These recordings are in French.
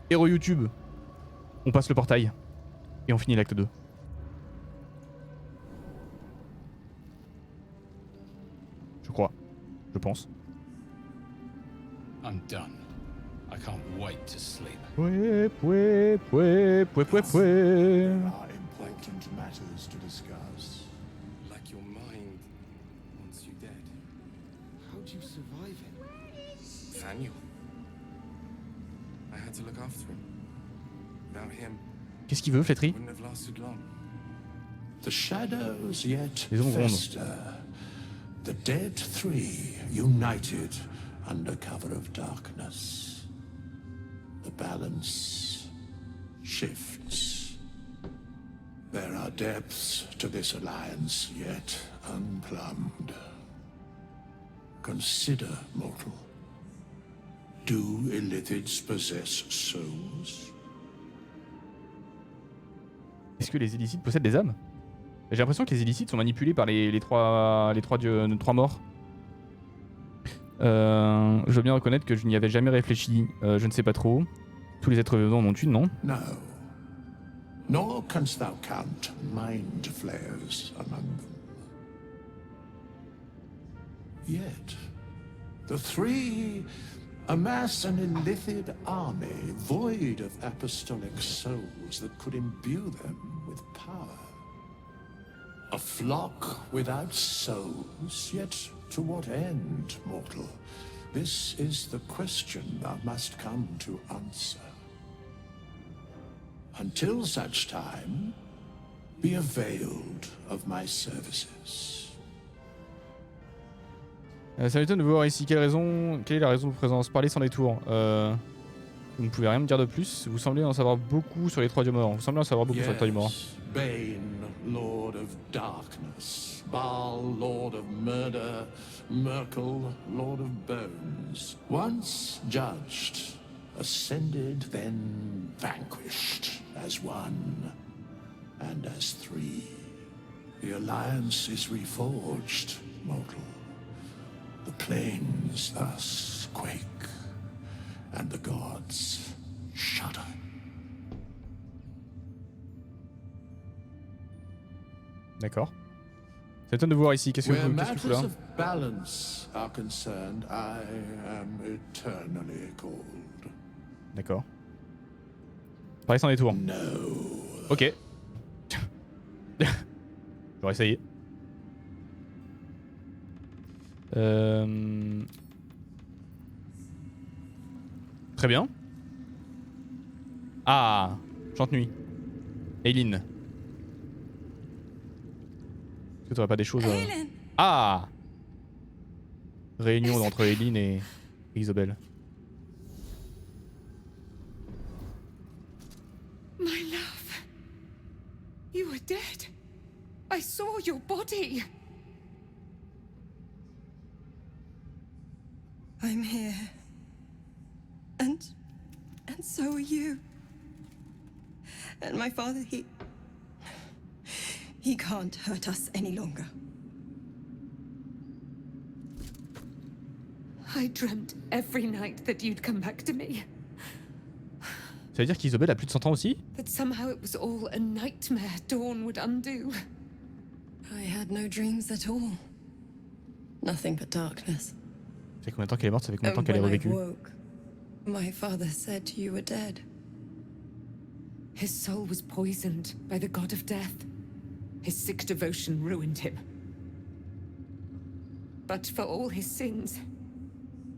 Héros YouTube. On passe le portail. Et on finit l'acte 2. Je crois. Je pense. I'm done. I can't wait to sleep. Pouet, pouet, pouet, pouet, pouet, pouet. There are important matters to discuss. Like your mind wants you dead. How'd you survive it? Daniel. I had to look after him. Without him, Qu'est-ce qu'il veut, Flétry? wouldn't have lasted long. The shadows yet Les ombres rondes. fester. The dead three united under cover of darkness. The balance shifts. There are depths to this alliance yet unplumbed. Consider, mortal. Do illithids possess souls? Est-ce que les illicites possèdent des âmes? J'ai l'impression que les illicites sont manipulés par les trois morts. Je veux bien reconnaître que je n'y avais jamais réfléchi. Je ne sais pas trop. Tous les êtres vivants en ont une, non? No. Nor canst thou count mind flayers among them. Yet, the three amass an illithid army void of apostolic souls that could imbue them with power. A flock without souls, yet to what end, mortal? This is the question thou must come to answer. Until such time, be availed of my services. Ça m'étonne de vous voir ici. Quelle est la raison de présence? Parlez sans détour. Vous ne pouvez rien me dire de plus. Vous semblez en savoir beaucoup sur les trois dieux morts. Vous semblez en savoir beaucoup sur les trois dieux morts. Bane, Lord of Darkness, Baal, Lord of Murder, Merkel, Lord of Bones. Once judged, ascended, then vanquished as one and as three. The alliance is reforged, mortal. The plains thus quake, and the gods shudder. D'accord. Ça m'étonne de vous voir ici. Qu'est-ce que Where vous faites là? matters of balance are concerned, I am eternally cold. D'accord. Parlez sans détour. No. Ok. J'aurais essayé. Très bien. Ah, chante nuit. Aileen. Est-ce que t'aurais pas des choses... Ah, réunion entre Aileen et Isabelle. My love. You were dead. I saw your body. I'm here. And so are you. And my father, he can't hurt us any longer. I dreamt every night that you'd come back to me. Ça veut dire qu'Isabelle a plus de 100 ans aussi? That somehow it was all a nightmare Dawn would undo. I had no dreams at all. Nothing but darkness. Ça fait combien de temps qu'elle est morte? Ça fait combien de temps And qu'elle est when I revécue? woke, my father said you were dead. His soul was poisoned by the god of death. His sick devotion ruined him. But for all his sins,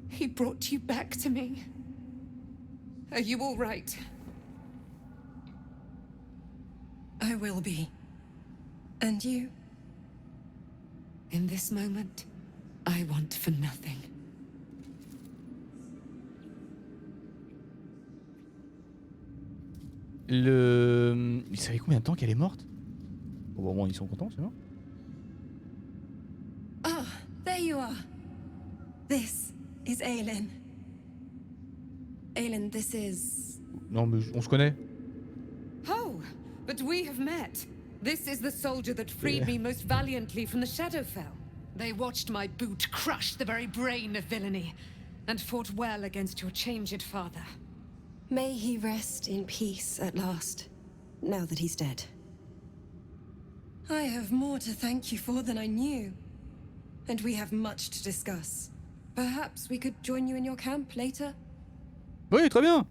he brought you back to me. Are you all right? I will be. And you? In this moment, I want for nothing. Il savait combien de temps qu'elle est morte? Bon, bon, ils sont contents, c'est bon. Ah, there you are. This is Aelin. Aelin, this is... Non, mais on se connaît. Oh, but we have met. This is the soldier that freed me most valiantly from the Shadowfell. They watched my boot crush the very brain of villainy, and fought well against your changed father. May he rest in peace at last, now that he's dead. I have more to thank you for than I knew. And we have much to discuss. Perhaps we could join you in your camp later? Oui, très bien.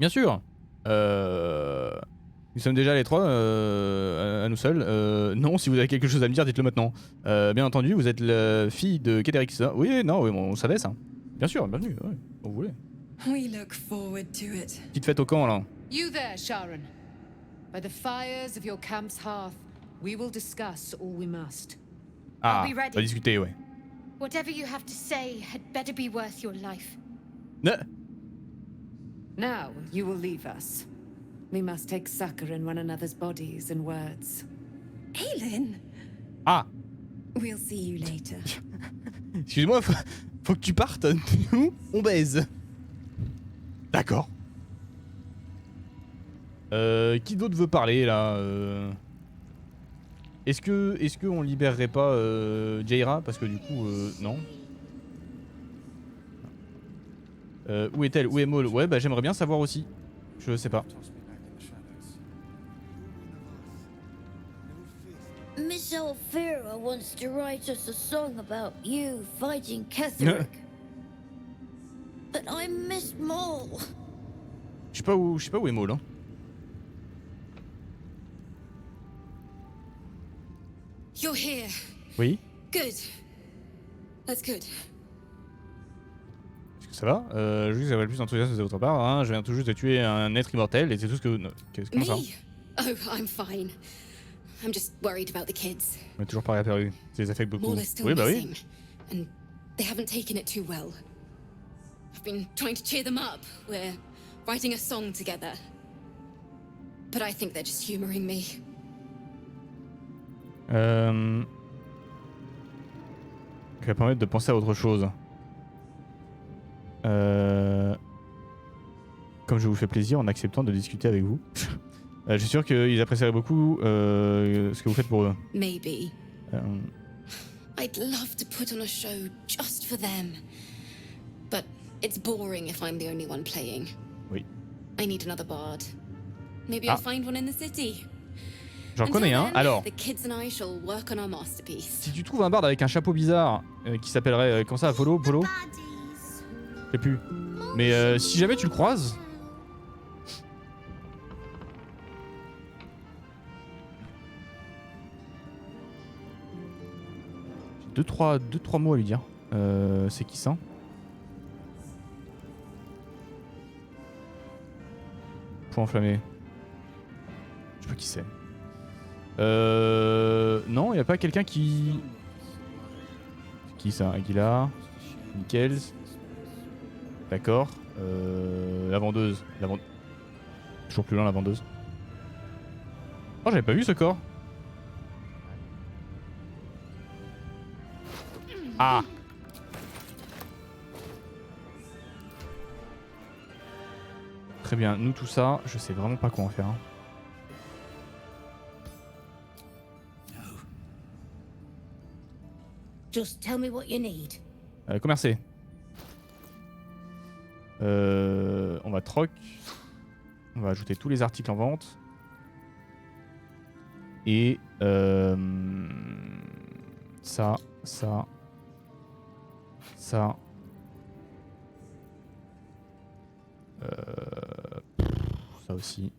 Bien sûr. Nous sommes déjà les trois à nous seuls. Non, si vous avez quelque chose à me dire, dites-le maintenant. Bien entendu, vous êtes la fille de Kederix. Oui, non, oui, on savait ça. Bien sûr, bienvenue, ouais, quand vous voulez. We look forward to it. Petite fête au camp, là. You there, Sharon. By the fires of your camp's hearth, we will discuss all we must. Ah, I'll be ready. on va discuter, ouais. Whatever you have to say had better be worth your life. Now, you will leave us. We must take succor in one another's bodies and words. Aelin! Ah, We'll see you later. excuse-moi, faut que tu partes. Nous, on baise. D'accord. Qui d'autre veut parler, là Est-ce que on libérerait pas Jaira? Parce que du coup, non. Où est-elle? Où est Maul? Ouais, bah j'aimerais bien savoir aussi. Je sais pas. Toss me back in the shadows. Miss Alfira wants to write us a song about you fighting Ketheric. But I miss Maul. Je sais pas où est Maul, hein. You're here. Oui. Good. That's good. Est-ce que ça va? Je dis que ça va le plus enthousiaste de votre part, hein. Je viens tout juste de tuer un être immortel et c'est tout ce que... Comment ça? Me? Oh, I'm fine. I'm just worried about the kids. On est toujours pas réapparu. Ça les affecte beaucoup. Maul is still Oui, bah oui. missing, and they haven't taken it too well. I've been trying to cheer them up. We're writing a song together. But I think they're just humoring me. Qui va permettre de penser à autre chose. Comme je vous fais plaisir en acceptant de discuter avec vous. Je suis sûr qu'ils apprécieraient beaucoup ce que vous faites pour eux. Maybe. I'd love to put on a show just for them. But it's boring if I'm the only one playing. Oui. I need another bard. Maybe Ah. I'll find one in the city. J'en connais un. Until then, Alors, the kids and I shall work on our masterpiece. si tu trouves un barde avec un chapeau bizarre qui s'appellerait comment ça, Polo? Je sais plus. Mais si jamais tu le croises. J'ai deux trois mots à lui dire. C'est qui ça? Point enflammé. Je sais pas qui c'est. Non, y a pas quelqu'un qui... C'est qui ça? Aguilar, Mikkels. D'accord. La vendeuse. Toujours plus loin, la vendeuse. Oh, j'avais pas vu ce corps. Ah. Très bien, nous tout ça, je sais vraiment pas quoi en faire. Hein. Just tell me what you need. Commercer. On va troc. On va ajouter tous les articles en vente. Et ça. Ça aussi.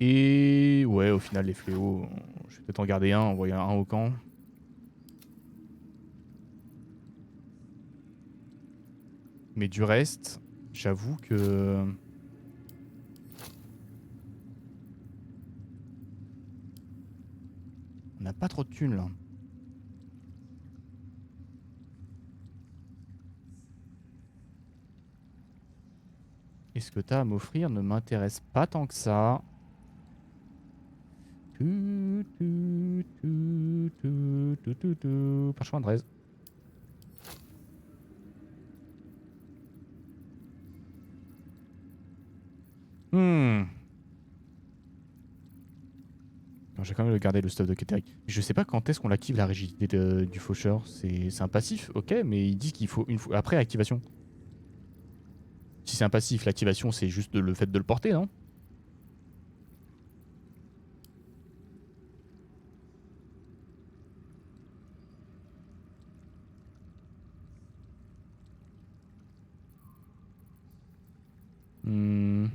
Et ouais, au final, les fléaux, je vais peut-être en garder un, envoyer un au camp. Mais du reste, j'avoue que... On n'a pas trop de thunes là. Et ce que tu as à m'offrir ne m'intéresse pas tant que ça. Parchemin de 13. Je vais quand même le garder le stuff de Ketheric. Je sais pas quand est-ce qu'on active la rigidité du faucheur. C'est un passif, ok, mais ils disent qu'il faut une fois après activation. Si c'est un passif, l'activation c'est juste le fait de le porter, non? Hmm.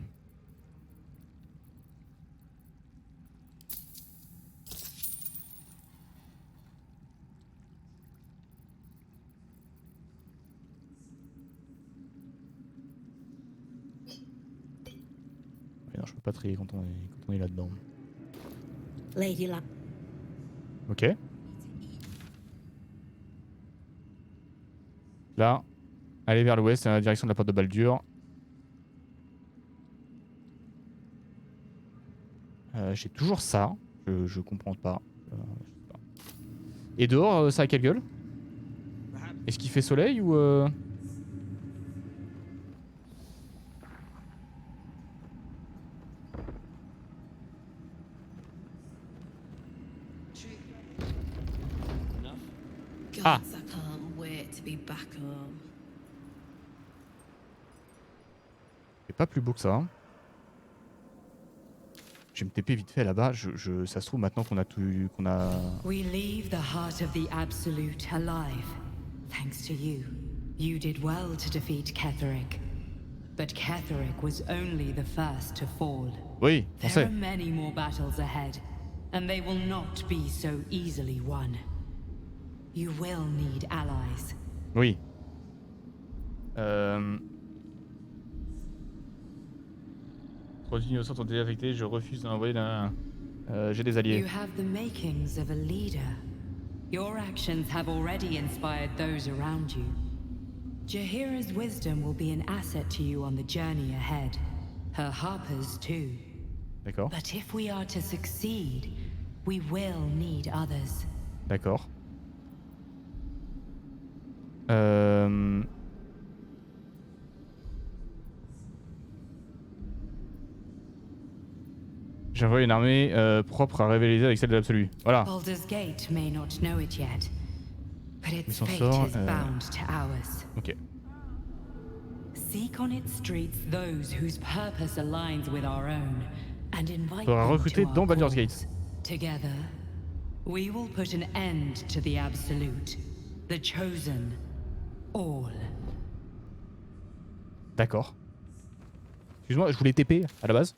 Non, je peux pas trier quand on est là-dedans. Lady La. Ok. Là, aller vers l'ouest, à la direction de la porte de Baldur. J'ai toujours ça. Je comprends pas. Je sais pas. Et dehors, ça a quelle gueule? Est-ce qu'il fait soleil ou Ah. Gods, I can't wait to be back home. C'est pas plus beau que ça. Je vais me TP vite fait là-bas. Ça se trouve maintenant qu'on a tout, qu'on a. We leave the heart of the Absolute alive. Thanks to you. You did well to defeat Ketheric. But Ketheric was only the first to fall. Oui, on There sait. are many more battles ahead, and they will not be so easily won. You will need allies. Oui. Produits innocents ont été affectés. Je refuse d'envoyer d'un. J'ai des alliés. You have the makings of a leader. Your actions have already inspired those around you. Jahira's wisdom will be an asset to you on the journey ahead. Her harpers too. D'accord. But if we are to succeed, we will need others. D'accord. J'ai envoyé une armée propre à rivaliser avec celle de l'absolu. Voilà. Baldur's Gate may not know it yet, but its s'en fate sort, is bound to ours. Ok. Seek on its streets those whose purpose aligns with our own, and invite Faudra them recruter to our dans Baldur's cause. Gate. Together, we will put an end to the Absolute, the Chosen, all. D'accord. Excuse-moi, je voulais TP à la base.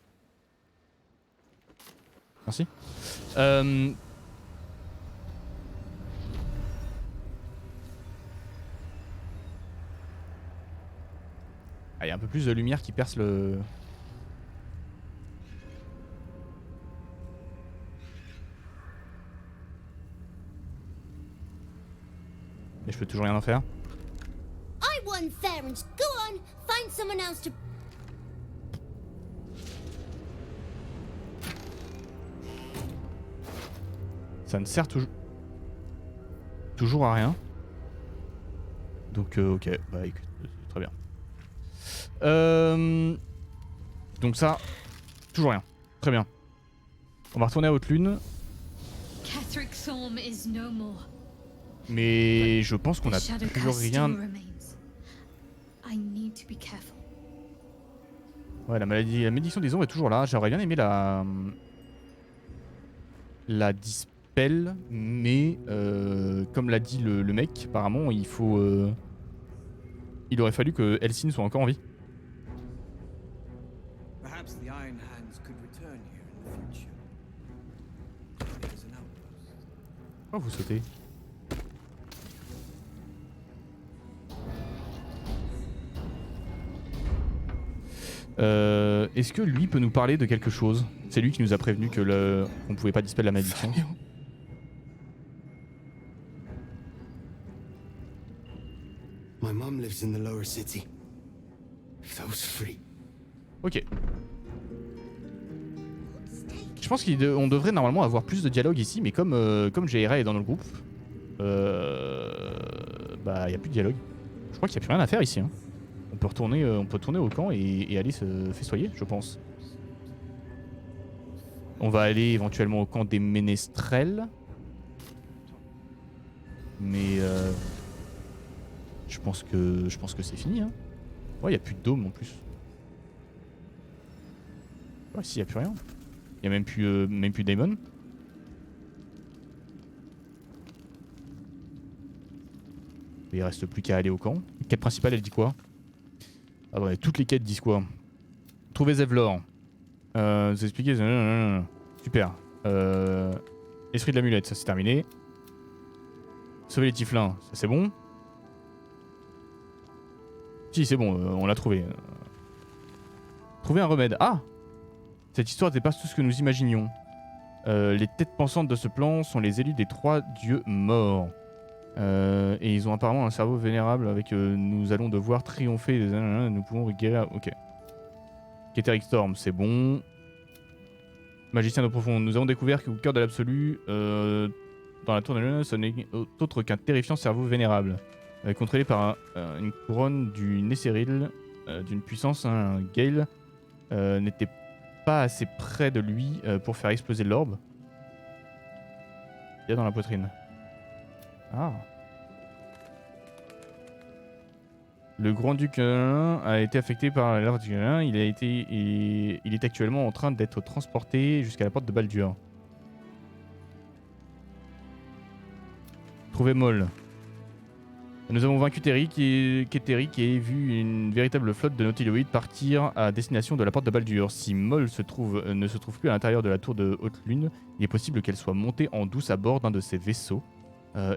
Merci. Ah, y a un peu plus de lumière qui perce le... Mais je peux toujours rien en faire. I won Therens. Go on, find someone else to. Ça ne sert toujours à rien. Donc ok, bah écoute, très bien. Donc ça, toujours rien. Très bien. On va retourner à Haute-Lune. Ketheric Thorm is no more. Mais je pense qu'on The a shadow plus curse rien... still remains. I need to be careful. Ouais, la malédiction des ombres est toujours là. J'aurais bien aimé la dispel, mais comme l'a dit le mec, apparemment il faut... il aurait fallu que Elsin soit encore en vie. Perhaps the Iron Hands could return here in the future. There's an outpost. Pourquoi vous sautez? Est-ce que lui peut nous parler de quelque chose? C'est lui qui nous a prévenu que qu'on pouvait pas dispel la malédiction. My mom lives in the lower city. If I was free. Ok. Je pense qu'on devrait normalement avoir plus de dialogue ici, mais comme Jaira est dans notre groupe, bah y a plus de dialogue. Je crois qu'il y a plus rien à faire ici. Hein. On peut retourner au camp et aller se festoyer, je pense. On va aller éventuellement au camp des ménestrels. Mais je pense que c'est fini. Hein. Ouais, y a plus de dôme en plus. Ouais, si, y a plus rien. Y a même plus Daemon. Il reste plus qu'à aller au camp. Quête principale, elle dit quoi? Attendez, toutes les quêtes disent quoi? Trouver Zevlor. Vous expliquez. Super. Esprit de l'amulette, ça c'est terminé. Sauver les Tiflins, ça c'est bon. Si, c'est bon, on l'a trouvé. Trouver un remède. Ah! Cette histoire dépasse tout ce que nous imaginions. Les têtes pensantes de ce plan sont les élus des 3 dieux morts. Et ils ont apparemment un cerveau vénérable avec nous allons devoir triompher. Nous pouvons guérir. Ok. Keterik Storm, c'est bon. Magicien de profond. Nous avons découvert qu'au cœur de l'absolu, dans la tour de l'Une, ce n'est autre qu'un terrifiant cerveau vénérable. Contrôlé par une couronne du Nesseril, d'une puissance, un Gale n'était pas assez près de lui pour faire exploser l'orbe. Il y a dans la poitrine. Ah. Le grand-duc a été affecté par la larve du il est actuellement en train d'être transporté jusqu'à la porte de Baldur. Trouver Moll. Nous avons vaincu Keterik et vu une véritable flotte de nautiloïdes partir à destination de la porte de Baldur. Si Moll ne se trouve plus à l'intérieur de la tour de Haute Lune, il est possible qu'elle soit montée en douce à bord d'un de ses vaisseaux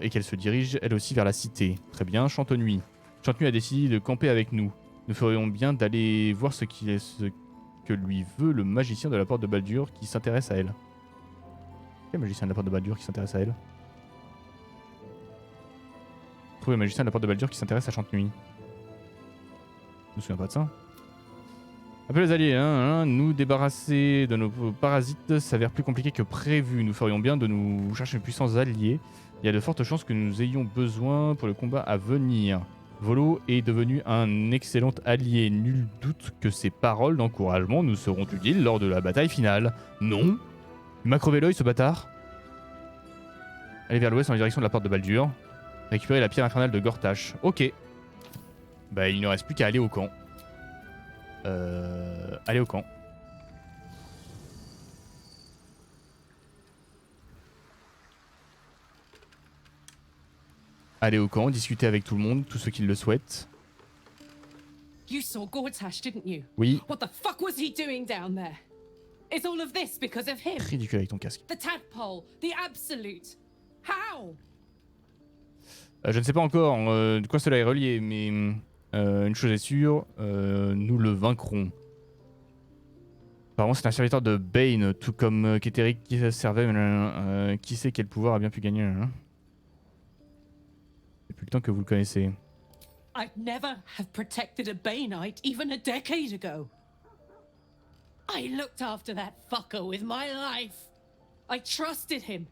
et qu'elle se dirige elle aussi vers la cité. Très bien, Chantenuy. Chantenuy a décidé de camper avec nous. Nous ferions bien d'aller voir ce que lui veut le magicien de la porte de Baldur qui s'intéresse à elle. Quel magicien de la porte de Baldur qui s'intéresse à elle? Trouver le magicien de la porte de Baldur qui s'intéresse à Chantenuy. Je me souviens pas de ça. Appelez les alliés, nous débarrasser de nos parasites s'avère plus compliqué que prévu. Nous ferions bien de nous chercher une puissance alliée. Il y a de fortes chances que nous ayons besoin pour le combat à venir. Volo est devenu un excellent allié. Nul doute que ses paroles d'encouragement nous seront utiles lors de la bataille finale. Non. Il m'a crevé l'œil ce bâtard. Allez vers l'ouest en direction de la porte de Baldur. Récupérer la pierre infernale de Gortash. Ok. Bah il ne reste plus qu'à aller au camp. Aller au camp. Aller au camp, discuter avec tout le monde, tous ceux qui le souhaitent. You saw Gortash, didn't you? Oui. What the fuck was he doing down there? Is all of this because of him? Ridicule avec ton casque. The tadpole, the absolute. How? Je ne sais pas encore de quoi cela est relié, mais une chose est sûre, nous le vaincrons. Apparemment c'est un serviteur de Bane, tout comme Keterik qui servait, qui sait quel pouvoir a bien pu gagner. Depuis le temps que vous le connaissez. I'd never have protected a Baneite even a decade ago. I looked after that fucker with my life. I trusted him.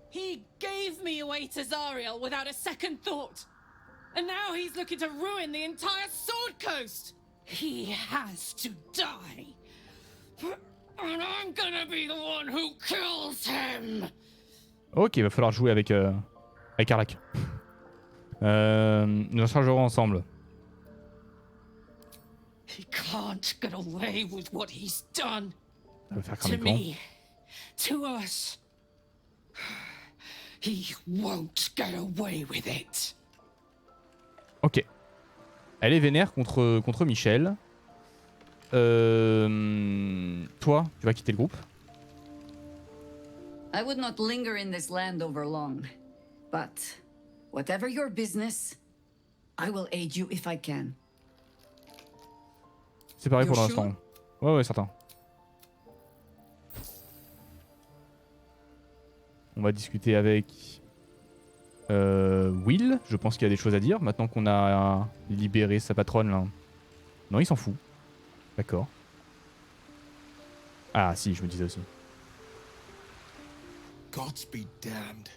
He gave me away to Zariel without a second thought. And now he's looking to ruin the entire Sword Coast. He has to die. And I'm gonna be the one who kills him. Ok, il va falloir jouer avec Arlak. Nous en chargerons ensemble. He can't get away with what he's done. Ça va faire To cramer le camp. me, to us. He won't get away with it. Ok. Elle est vénère contre Michel. Toi, tu vas quitter le groupe. I would not linger in this land over long, but whatever your business, I will aid you if I can. C'est pareil pour You're l'instant. Ouais, certain. On va discuter avec Will. Je pense qu'il y a des choses à dire maintenant qu'on a libéré sa patronne là. Non, il s'en fout. D'accord. Ah si, je me disais aussi. Gods be damned.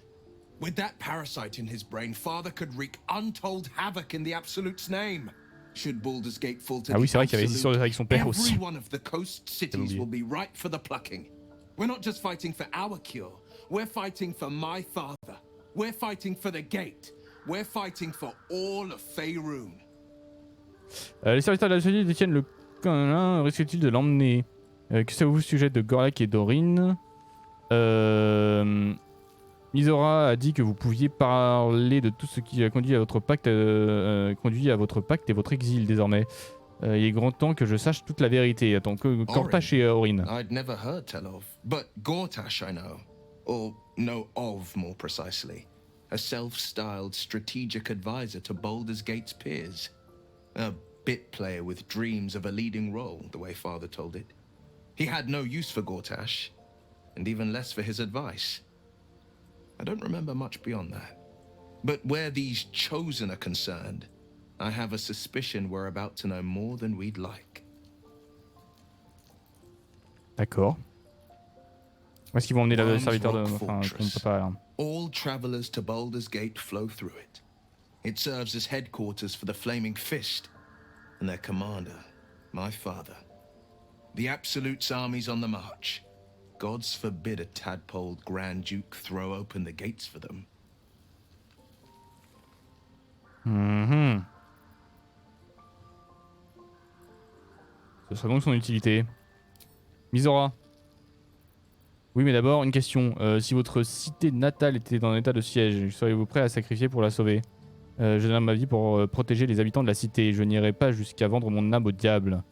With that parasite in his brain, Father could wreak untold havoc in the Absolute's name. Should Baldur's Gate fall to Ah oui, the c'est vrai qu'il y avait des Absolute, histoires avec son père aussi. every one of the coast cities will be ripe for the plucking. We're not just fighting for our cure. We're fighting for my father. We're fighting for the gate. We're fighting for all of Faerun. Les serviteurs de la société détiennent le camp. Risque-t-il de l'emmener Que savez-vous au sujet de Gorlak et Dorin Misora a dit que vous pouviez parler de tout ce qui a conduit à votre pacte, et votre exil désormais. Il est grand temps que je sache toute la vérité. Attends, Gortash et Orin. I'd never heard tell of, but Gortash I know. Or know of, more precisely. A self-styled strategic advisor to Baldur's Gate's peers. A bit player with dreams of a leading role, the way Father told it. He had no use for Gortash, and even less for his advice. I don't remember much beyond that. But where these chosen are concerned, I have a suspicion we're about to know more than we'd like. D'accord. Où est-ce qu'ils vont emmener le serviteur de... Enfin, on peut pas... All travelers to Baldur's Gate flow through it. It serves as headquarters for the Flaming Fist, and their commander, my father. The Absolute's army's on the march. Gods forbid a tadpoled Grand Duke throw open the gates for them. Ce serait donc son utilité. Misora. Oui, mais d'abord, une question. Si votre cité natale était dans un état de siège, seriez-vous prêt à sacrifier pour la sauver? Je donne ma vie pour protéger les habitants de la cité. Je n'irai pas jusqu'à vendre mon âme au diable.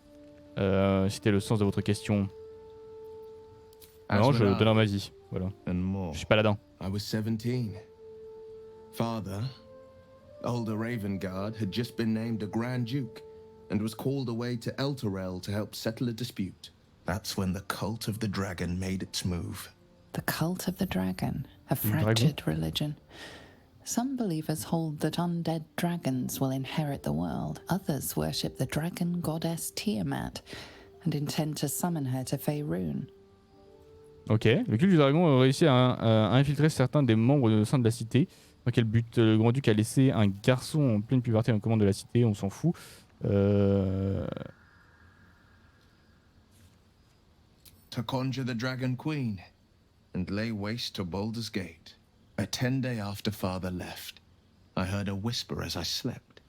C'était le sens de votre question. Alors, je donnerai ma vie. Voilà. Je suis paladin. I was 17. Father, older Ravengard, had just been named a Grand Duke and was called away to Elturel to help settle a dispute. That's when the cult of the dragon made its move. The cult of the dragon, a fractured religion. Some believers hold that undead dragons will inherit the world. Others worship the dragon goddess Tiamat and intend to summon her to Faerun. Ok, le culte du dragon a réussi à infiltrer certains des membres au sein de la cité. Dans quel but le grand-duc a laissé un garçon en pleine puberté en commande de la cité? On s'en fout. To conjure the Dragon Queen and lay waste to Baldur's Gate. A 10-day after Father left, I heard a whisper as I slept.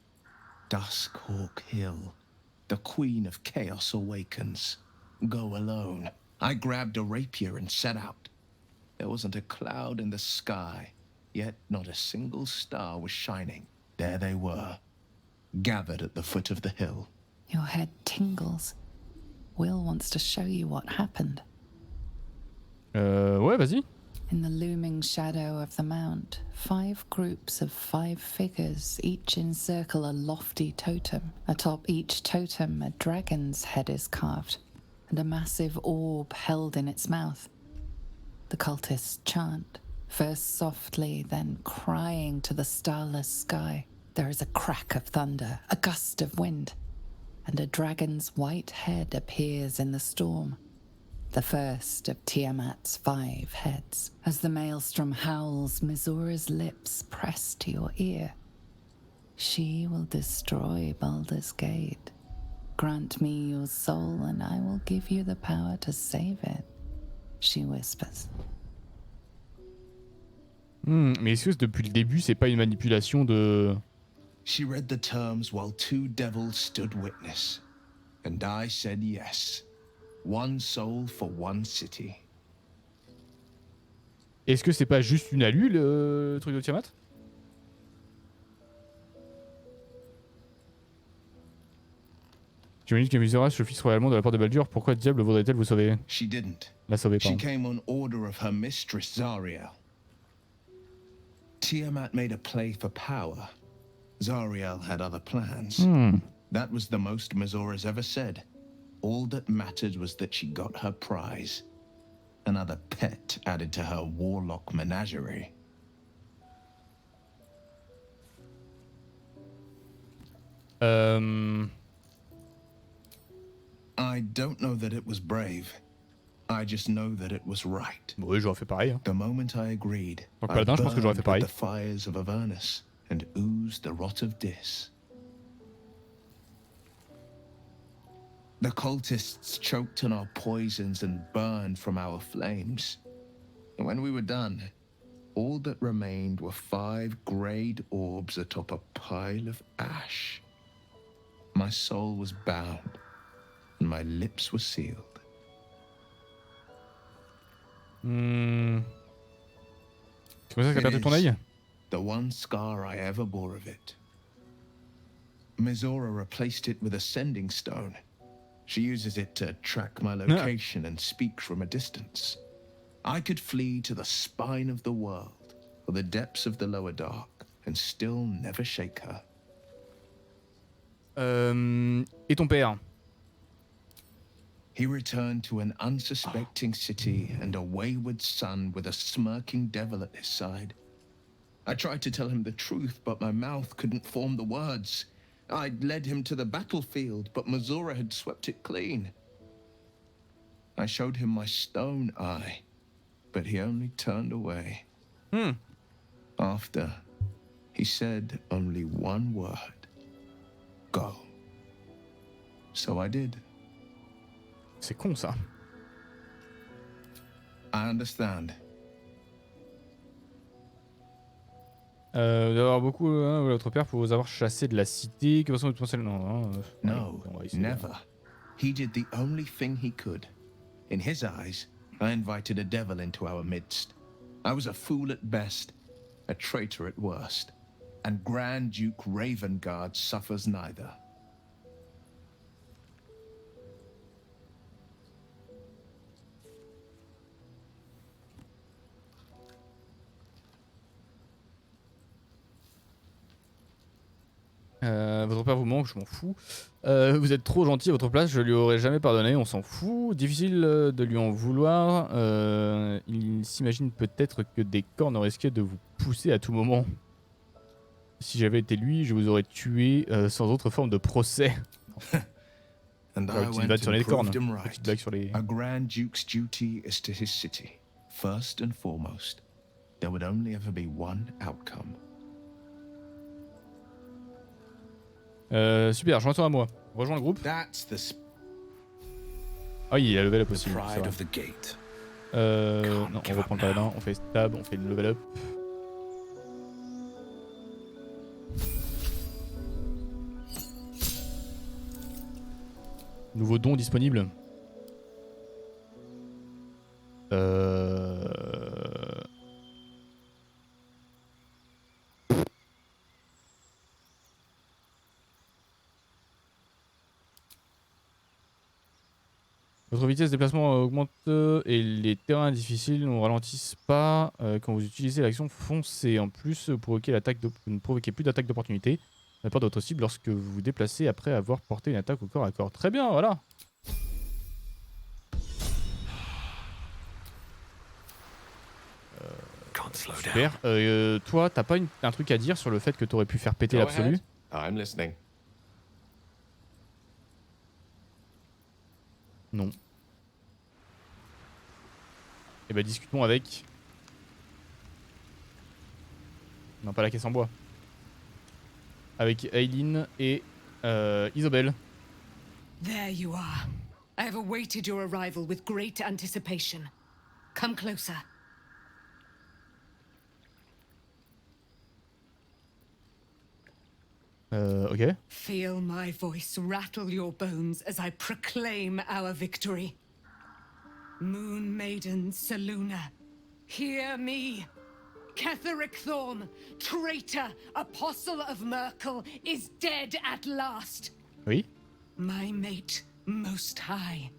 Duskhawk Hill, the Queen of Chaos awakens. Go alone. I grabbed a rapier and set out. There wasn't a cloud in the sky, yet not a single star was shining. There they were, gathered at the foot of the hill. Your head tingles. Will wants to show you what happened. Ouais, vas-y. In the looming shadow of the mount, 5 groups of 5 figures each encircle a lofty totem. Atop each totem, a dragon's head is carved, and a massive orb held in its mouth. The cultists chant, first softly, then crying to the starless sky. There is a crack of thunder, a gust of wind, and a dragon's white head appears in the storm. The first of Tiamat's 5 heads. As the maelstrom howls, Mizora's lips press to your ear. She will destroy Baldur's Gate. Grant me your soul and I will give you the power to save it, she whispers. Mais est-ce que depuis le début, c'est pas une manipulation de... She read the terms while 2 devils stood witness, and I said yes. 1 soul for 1 city. Est-ce que c'est pas juste une alu, le truc de Tiamat? J'imagine que Misora, le fils royalement de la porte de Baldur, pourquoi diable voudrait-elle vous sauver? She didn't. La sauver, pardon. She came on order of her mistress Zariel. Tiamat made a play for power. Zariel had other plans. That was the most Mizora's ever said. All that mattered was that she got her prize. Another pet added to her warlock menagerie. I don't know that it was brave. I just know that it was right. Oui, j'aurais fait pareil. Hein. The moment I agreed, Donc, Paladin, je pense que j'aurais fait pareil. The fires of Avernus and oozed the rot of Dis. The cultists choked on our poisons and burned from our flames. And when we were done, all that remained were 5 greyed orbs atop a pile of ash. my soul was bound and my lips were sealed. C'est comme ça que t'as perdu ton œil? The one scar I ever bore of it. Mizora replaced it with a sending stone. She uses it to track my location and speak from a distance. I could flee to the spine of the world or the depths of the lower dark and still never shake her. Et ton père? He returned to an unsuspecting city and a wayward son with a smirking devil at his side. I tried to tell him the truth, but my mouth couldn't form the words. I'd led him to the battlefield, but Mizora had swept it clean. I showed him my stone eye, but he only turned away. After, he said only one word. Go. So I did. C'est con ça. I understand. D'avoir beaucoup votre père pour vous avoir chassé de la cité. Que façon de penser non. No, never. He did the only thing he could. In his eyes, I invited a devil into our midst. I was a fool at best, a traitor at worst, and Grand Duke Ravengard suffers neither. Votre père vous manque, je m'en fous. Vous êtes trop gentil à votre place, je lui aurais jamais pardonné, on s'en fout. Difficile de lui en vouloir. Il s'imagine peut-être que des cornes risquaient de vous pousser à tout moment. Si j'avais été lui, je vous aurais tué sans autre forme de procès. And I Petite went blague sur les and cornes. proved him Petite right. blague sur les... A Grand Duke's duty is to his city, first and foremost. There would only ever be one outcome. Super, joins-toi à moi. Rejoins le groupe. Ah, il y a level up aussi. Non, on reprend le paladin, on fait stab, on fait le level up. Nouveau don disponible. Votre vitesse de déplacement augmente et les terrains difficiles ne ralentissent pas quand vous utilisez l'action foncée. En plus, vous ne provoquez plus d'attaque d'opportunité de la part de votre cible lorsque vous vous déplacez après avoir porté une attaque au corps à corps. Très bien, voilà. Super. Toi, t'as pas un truc à dire sur le fait que t'aurais pu faire péter l'absolu? Non. Eh ben discutons avec... Non, pas la caisse en bois. Avec Aileen et Isobel. There you are. I have awaited your arrival with great anticipation. Come closer. Ok. Feel my voice rattle your bones as I proclaim our victory. Moon Maiden Seluna, hear me. Ketheric Thorm, traitor, apostle of Merkel, is dead at last. Oui. My mate, most high.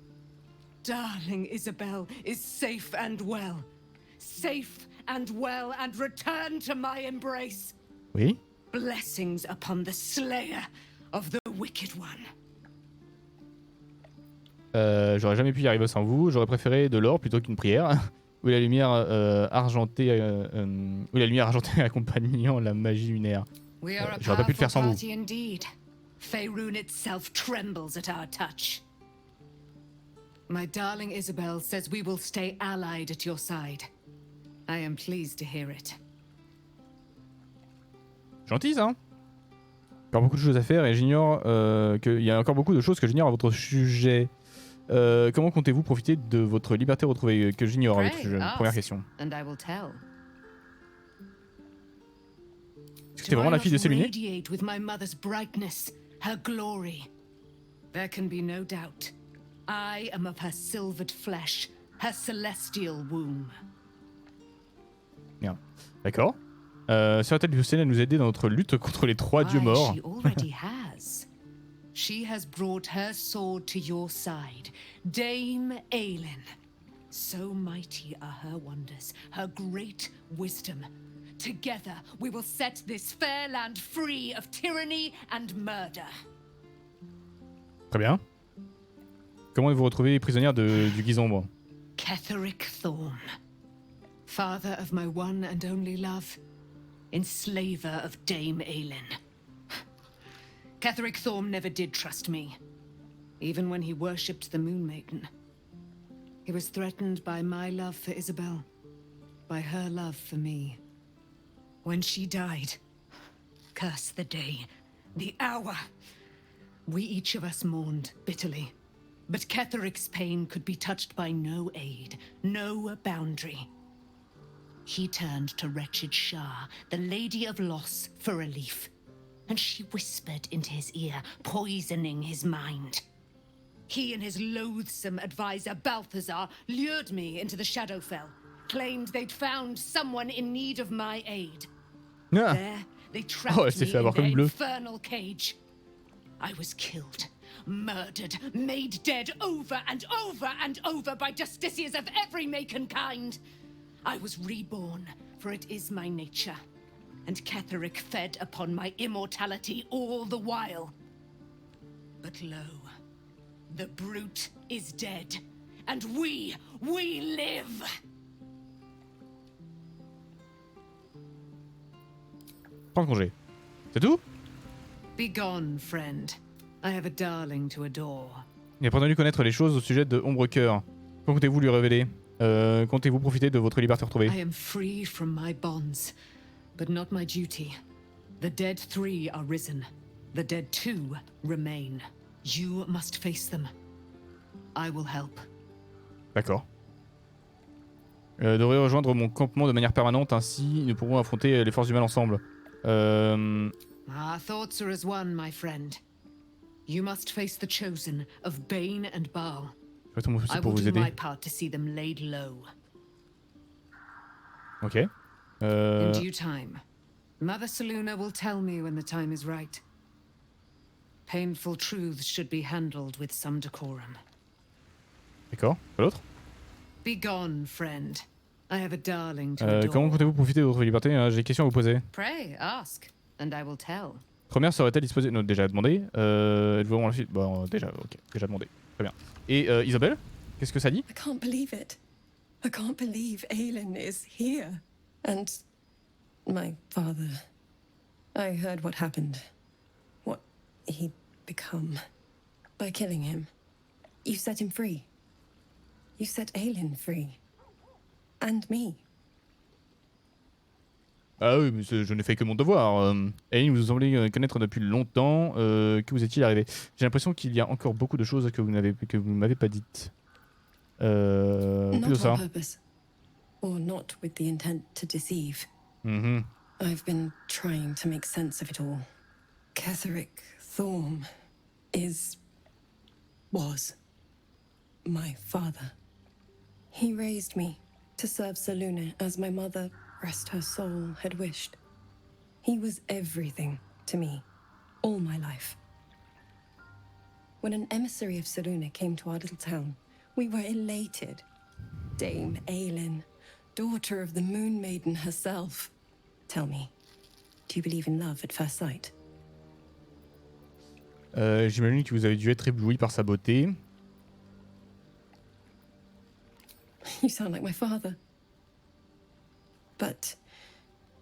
Darling Isabel is safe and well. Safe and well and returned to my embrace. Oui. Blessings upon the slayer of the wicked one. J'aurais jamais pu y arriver sans vous. J'aurais préféré de l'or plutôt qu'une prière. Ou la lumière argentée, accompagnant la magie lunaire. J'aurais pas pu le faire sans vous. Faerun itself trembles at our touch. My darling Isabel says we will stay allied at your side. I am pleased to hear it. Gentil ça. Encore beaucoup de choses à faire et j'ignore qu'il y a encore beaucoup de choses que j'ignore à votre sujet. Comment comptez-vous profiter de votre liberté retrouvée que j'ignore à votre sujet? Première question. Est-ce que t'es vraiment la fille de ces lunettes? her glory. There can be no doubt. I am of her silvered flesh, her celestial womb. Bien. D'accord. Serait-elle destinée à nous aider dans notre lutte contre les 3 dieux morts? She already has. She has brought her sword to your side, Dame Aelin. So mighty are her wonders, her great wisdom. Together we will set this fair land free of tyranny and murder. Très bien. Comment vous retrouvez prisonnière du Gizombre? Ketheric Thorn, father of my one and only love, enslaver of Dame Aelin. Ketheric Thorn never did trust me, even when he worshipped the Moon Maiden. He was threatened by my love for Isabel, by her love for me. When she died, curse the day, the hour. We each of us mourned bitterly, but Ketheric's pain could be touched by no aid, no boundary. He turned to wretched Shah, the Lady of Loss, for relief, and she whispered into his ear, poisoning his mind. He and his loathsome advisor, Balthazar, lured me into the Shadowfell, claimed they'd found someone in need of my aid. Ah. There, they trapped elle s'est me fait avoir in comme their bleu. infernal cage. I was killed, murdered, made dead over and over and over by justiciars of every make and kind. I was reborn, for it is my nature, and Ketheric fed upon my immortality all the while. But lo, the brute is dead, and we live! Prends congé. C'est tout? Be gone, friend. I have a darling to adore. Il a prétendu connaître les choses au sujet de Ombrecoeur. Quand comptez-vous lui révéler? Comptez-vous profiter de votre liberté retrouvée? I am free from my bonds, but not my duty. The dead 3 are risen. The dead 2 remain. You must face them. I will help. D'accord. Devrait rejoindre mon campement de manière permanente, ainsi nous pourrons affronter les forces du mal ensemble. Our thoughts are as one, my friend. You must face the chosen of Bane and Baal. Je vais tout mon I possible pour will vous do my aider. part to see them laid low. Ok. In due time, Mother Selûne will tell me when the time is right. Painful truths should be handled with some decorum. D'accord. Quoi d'autre? Be gone, friend. I have a darling to Comment adore. comptez-vous profiter de votre liberté? J'ai des questions à vous poser. Pray, ask, and I will tell. Première, serait-elle disposée... Non, déjà demandé. Êtes-vous vraiment la fille? Bon, déjà, ok. Déjà demandé. Très bien. Et Isabelle? Qu'est-ce que ça dit? I can't believe it. I can't believe Aelin is here. And my father. I heard what happened. What he'd become. By killing him. You set him free. You set Aelin free. And me. Ah oui, mais je n'ai fait que mon devoir. Aline, vous semblez connaître depuis longtemps. Que vous est-il arrivé? J'ai l'impression qu'il y a encore beaucoup de choses que vous ne m'avez pas dites. Plutôt Not ça. on purpose. Or not with the intent to deceive. Mhm. I've been trying to make sense of it all. Ketheric Thorn was my father. He raised me to serve Selûne as my mother, rest her soul, had wished. He was everything to me, all my life. When an emissary of Selûne came to our little town, we were elated. Dame Aelin, daughter of the Moon Maiden herself. Tell me, do you believe in love at first sight? J'imagine que vous avez dû être ébloui par sa beauté. You sound like my father. But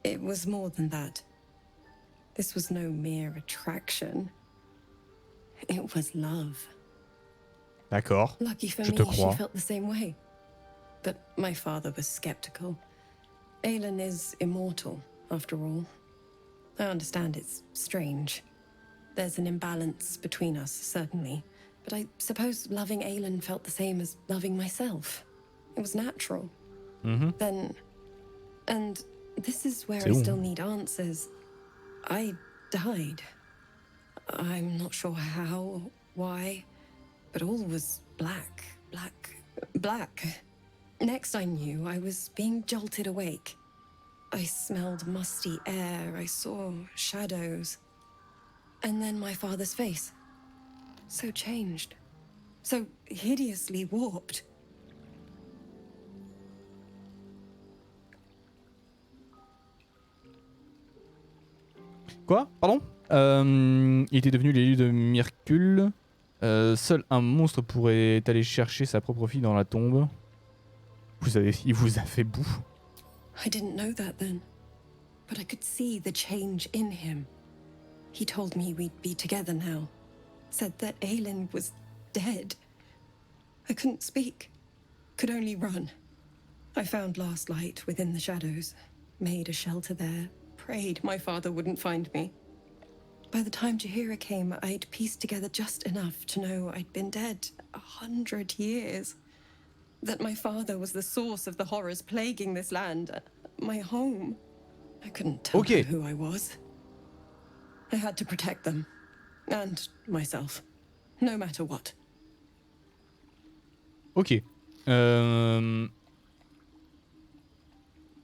it was more than that. This was no mere attraction. It was love. D'accord. Lucky for Je me, te she crois. felt the same way. But my father was skeptical. Aelin is immortal, after all. I understand it's strange. There's an imbalance between us, certainly. But I suppose loving Aelin felt the same as loving myself. It was natural. Mhm. Then... And this is where C'est I où? still need answers. I died. I'm not sure how, why, but all was black, black, black. Next I knew, I was being jolted awake. I smelled musty air, I saw shadows. And then my father's face. So changed. So hideously warped. Quoi? Pardon? Il était devenu l'élu de Myrkul. Seul un monstre pourrait aller chercher sa propre fille dans la tombe. Il vous a fait boue. I didn't know that then, but I could see the change in him. He told me we'd be together now. Said that Aelin was dead. I couldn't speak. Could only run. I found last light within the shadows. Made a shelter there. Prayed my father wouldn't find me. By the time Jaheira came, I'd pieced together just enough to know I'd been dead 100 years. That my father was the source of the horrors plaguing this land. My home. I couldn't tell her who I was. I had to protect them. And myself. No matter what. Ok.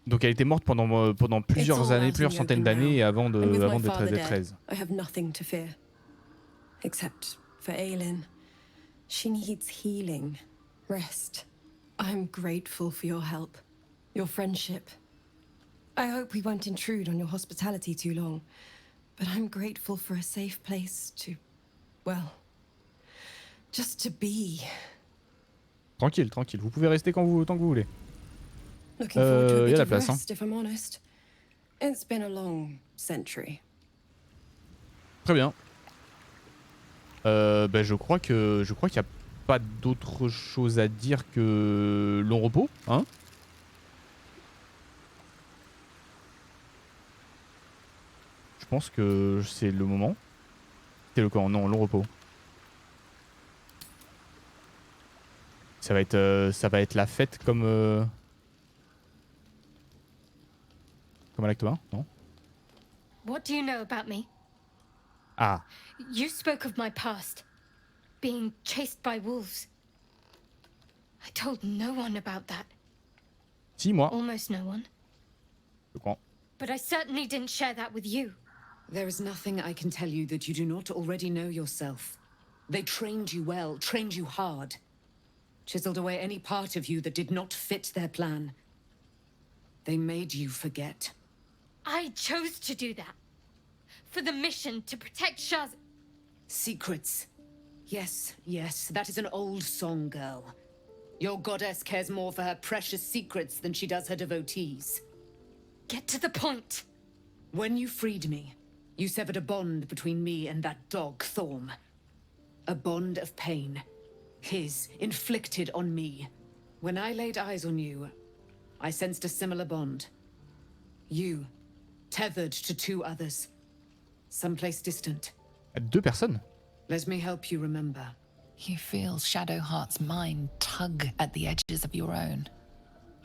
Donc elle était morte pendant plusieurs années, plusieurs centaines d'années avant d'être 13. I have nothing to fear. Except for Aelin. She needs healing. Rest. I'm grateful for your help. Your friendship. I hope we won't intrude on your hospitality too long. But I'm grateful for a safe place to... well... just to be. Tranquille, tranquille. Vous pouvez rester tant que vous voulez. Looking forward to a y a bit la of place, rest, if I'm honest. It's been a long century. Très bien. Je crois qu'il n'y a pas d'autre chose à dire que long repos, hein. Je pense que c'est le moment. C'est le camp, non, long repos. Ça va être la fête comme à l'acte 1, non? What do you know about me? Ah. You spoke of my past. Being chased by wolves. I told no one about that. Si, moi. Almost no one. Je crois. But I certainly didn't share that with you. There is nothing I can tell you that you do not already know yourself. They trained you well, trained you hard. Chiseled away any part of you that did not fit their plan. They made you forget. I chose to do that. For the mission to protect Shaz... Secrets. Yes, yes, that is an old song, girl. Your goddess cares more for her precious secrets than she does her devotees. Get to the point. When you freed me, you severed a bond between me and that dog, Thorm. A bond of pain. His, inflicted on me. When I laid eyes on you, I sensed a similar bond. You, tethered to two others. Someplace distant. 2 personnes? Let me help you remember. You feel Shadowheart's mind tug at the edges of your own.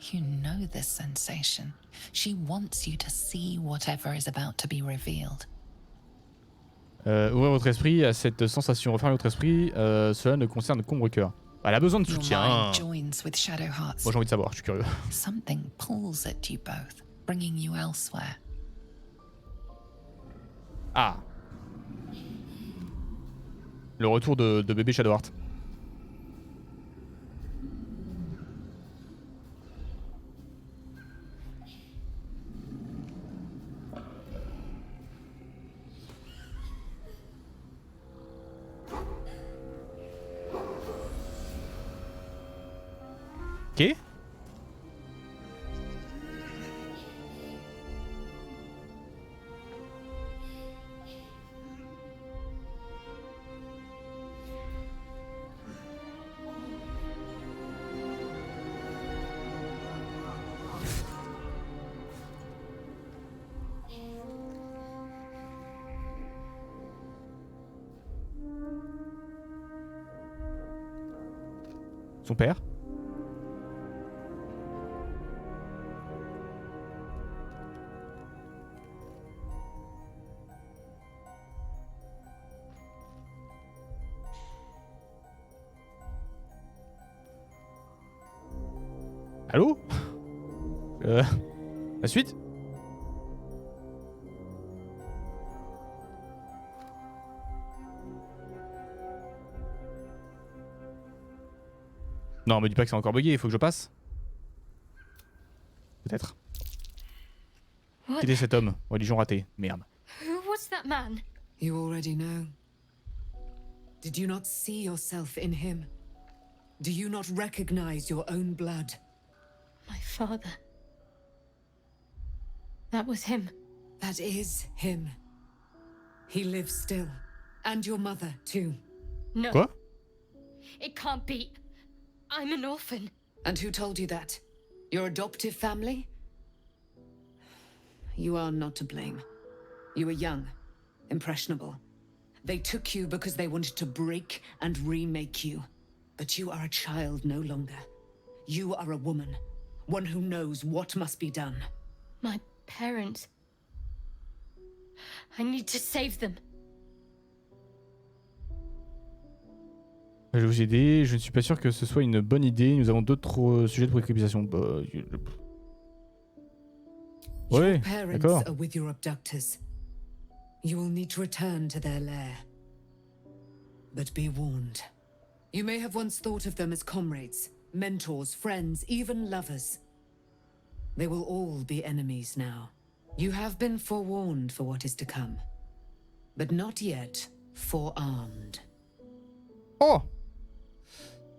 You know this sensation. She wants you to see whatever is about to be revealed. Ouvrir votre esprit à cette sensation. Refermer votre esprit, cela ne concerne qu'Ombre-Cœur. Elle a besoin de soutien. Moi j'ai envie de savoir, je suis curieux. Something pulls at you both, bringing you elsewhere. Ah. Le retour de bébé Shadowheart. Ok. Son père. Allô? La suite? Non, me dis pas que c'est encore bugué, il faut que je passe. Peut-être. What? Qui était cet homme? Religion ratée. Merde. Who was that man? You already know. Did you not see yourself in him? Do you not recognize your own blood? My father. That was him. That is him. He lives still. And your mother, too. No. Quoi? It can't be. I'm an orphan. And who told you that? Your adoptive family? You are not to blame. You were young, impressionable. They took you because they wanted to break and remake you. But you are a child no longer. You are a woman, one who knows what must be done. My parents. I need to save them. Je vais vous aider. Je ne suis pas sûr que ce soit une bonne idée. Nous avons d'autres sujets de préoccupation. Bah, ouais, Your parents d'accord. are with your abductors. You will need to return to their lair. But be warned. You may have once thought of them as comrades, mentors, friends, even lovers. They will all be enemies now. You have been forewarned for what is to come. But not yet forearmed. Oh!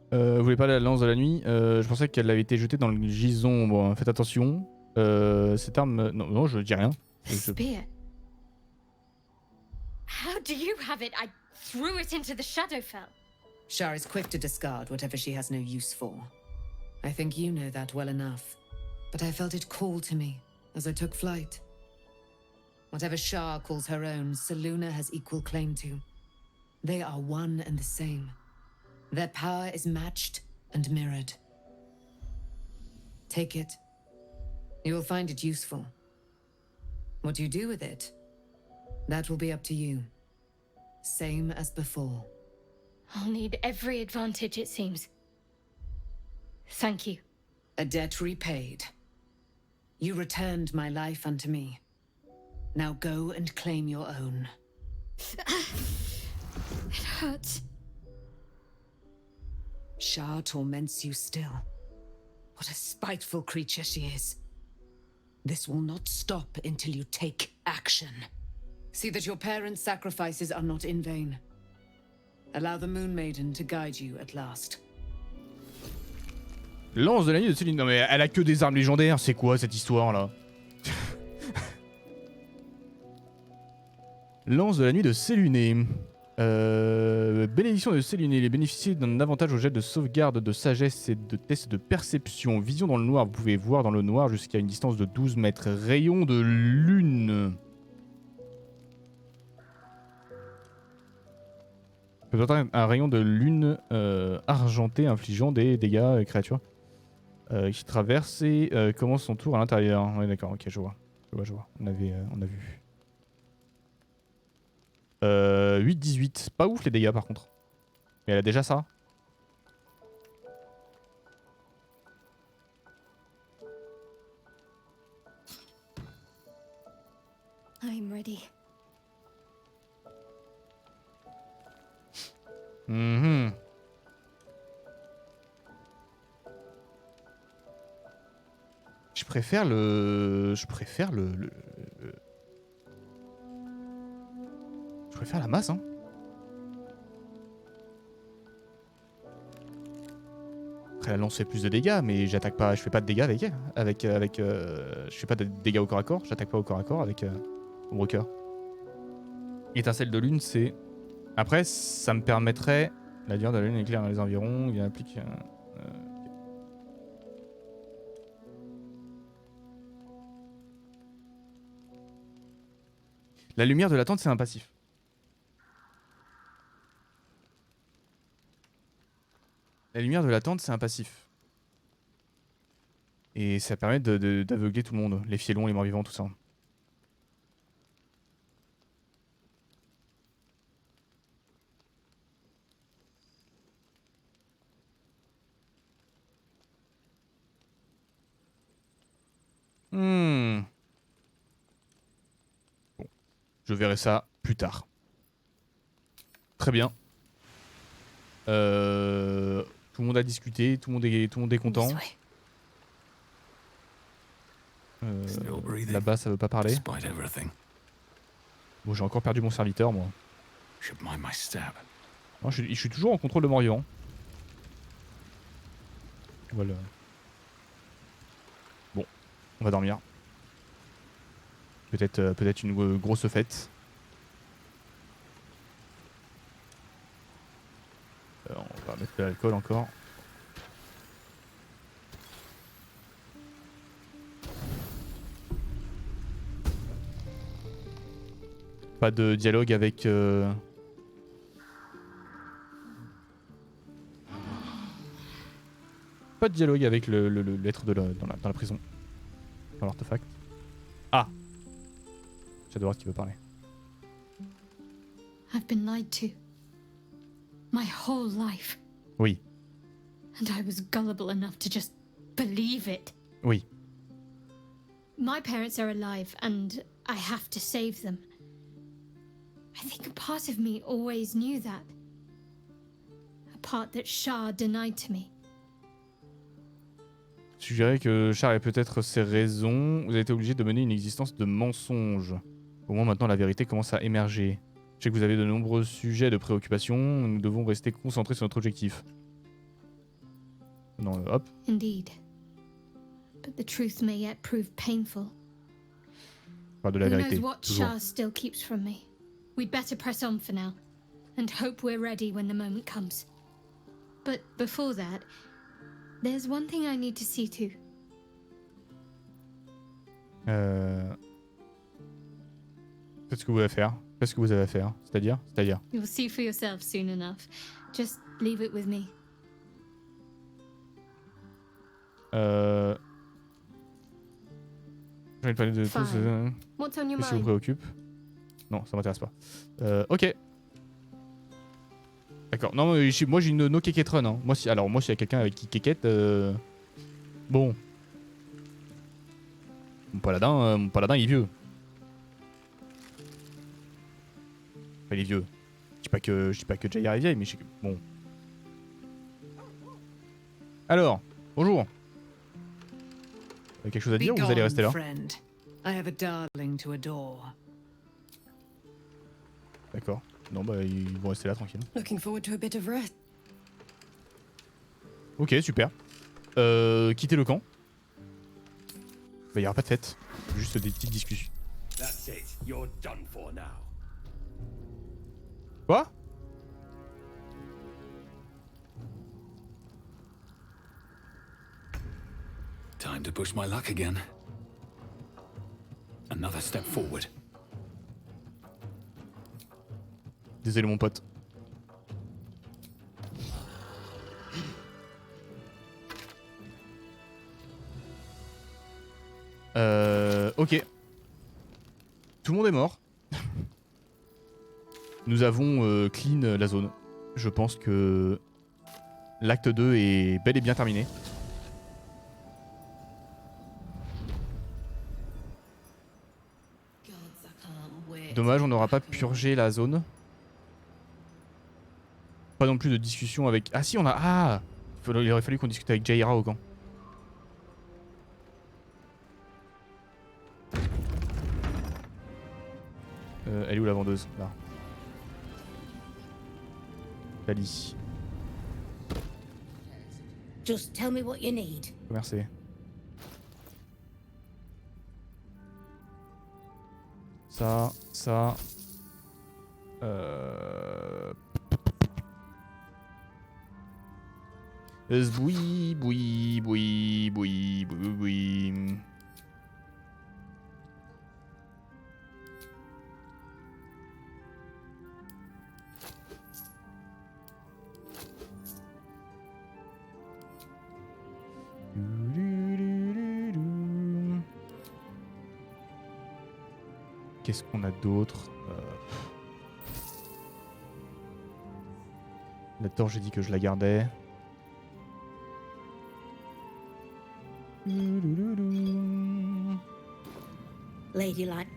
Vous voulez parler de la lance de la nuit? Je pensais qu'elle avait été jetée dans le gison. Bon, faites attention. Cette arme... Non, je dis rien. Spear. How do you have it? I threw it into the Shadowfell. Shar is quick to discard whatever she has no use for. I think you know that well enough. But I felt it call to me as I took flight. Whatever Shar calls her own, Selûne has equal claim to. They are one and the same. Their power is matched and mirrored. Take it. You will find it useful. What you do with it, that will be up to you. Same as before. I'll need every advantage, it seems. Thank you. A debt repaid. You returned my life unto me. Now go and claim your own. It hurts. Shar torments you still. What a spiteful creature she is. This will not stop until you take action. See that your parents' sacrifices are not in vain. Allow the Moon Maiden to guide you at last. Lance de la nuit de Céline. Non mais elle a que des armes légendaires. C'est quoi cette histoire là? Lance de la nuit de Selûne. Bénédiction de Selûne. Il est bénéficié d'un avantage au jet de sauvegarde de sagesse et de test de perception. Vision dans le noir. Vous pouvez voir dans le noir jusqu'à une distance de 12 mètres. Rayon de lune. Peut être un rayon de lune argenté infligeant des dégâts créatures qui traversent et commence son tour à l'intérieur. Ouais, d'accord, ok, je vois. Je vois. On a vu. 8-18. Pas ouf les dégâts par contre. Mais elle a déjà ça. I'm ready. Mhm. Je préfère la masse, hein. Après la lance fait plus de dégâts, mais j'attaque pas, je fais pas de dégâts avec elle. Je fais pas de dégâts au corps à corps, j'attaque pas au corps à corps avec mon broker. Étincelle de lune, c'est... Après, ça me permettrait... La lumière de la lune éclaire dans les environs, il implique... La lumière de la tente, c'est un passif. La lumière de la tente, c'est un passif. Et ça permet d'aveugler tout le monde. Les fielons, les morts-vivants, tout ça. Je verrai ça plus tard. Très bien. Tout le monde a discuté, tout le monde est content. Là-bas, ça veut pas parler. Bon, j'ai encore perdu mon serviteur, moi. Non, je suis toujours en contrôle de mort-vivant. Voilà. Bon, on va dormir. Peut-être une grosse fête. On va mettre de l'alcool encore. Pas de dialogue avec... Pas de dialogue avec l'être dans la prison. Dans l'artefact. Ah! J'adore ce qu'il veut parler. I've been lied to. My whole life. Oui. And I was gullible enough to just believe it. Oui. My parents are alive and I have to save them. I think a part of me always knew that. A part that Shah denied to me. Je suggérais que Char ait peut-être ses raisons. Vous avez été obligé de mener une existence de mensonge. Au moins maintenant la vérité commence à émerger. Je sais que vous avez de nombreux sujets de préoccupation. Nous devons rester concentrés sur notre objectif. Non, hop. Indeed. But the truth may yet prove painful. Parle de la vérité. Who knows what Toujours. Shah still keeps from me. We'd better press on for now. And hope we're ready when the moment comes. But before that, there's one thing I need to see to. Faites ce que vous avez à faire. Faites ce que vous avez à faire. C'est-à-dire You'll see for yourself soon enough. Just leave it with me. J'ai envie de parler de tout ce... What's on your Qu'est-ce qui vous mind? préoccupe? Non, ça m'intéresse pas. Ok. D'accord. Non, mais moi j'ai une no quéquette run. Hein. Moi, s'il y a quelqu'un avec qui quéquette... Bon. Mon paladin il est vieux. Enfin, il est vieux. Je dis pas que Jair est vieille, mais je sais que... Bon. Alors, bonjour. Vous avez quelque chose à dire ou vous allez rester là? Friend. I have a darling to adore. D'accord. Non, bah ils vont rester là tranquille. Looking forward to a bit of rest. Ok, super. Quittez le camp. Bah, il n'y aura pas de fête. Juste des petites discussions. That's it. You're done for now. Quoi? Time to push my luck again. Another step forward. Désolé mon pote. Ok. Tout le monde est mort. Nous avons clean la zone. Je pense que l'acte 2 est bel et bien terminé. Dommage, on n'aura pas purgé la zone. Pas non plus de discussion avec... Ah si, on a... Ah, il aurait fallu qu'on discute avec Jaira au camp. Elle est où la vendeuse? Là. Dali. Just tell me what you need. Merci. Ça. Boui. Qu'est-ce qu'on a d'autre? La torche, j'ai dit que je la gardais. Ladylike.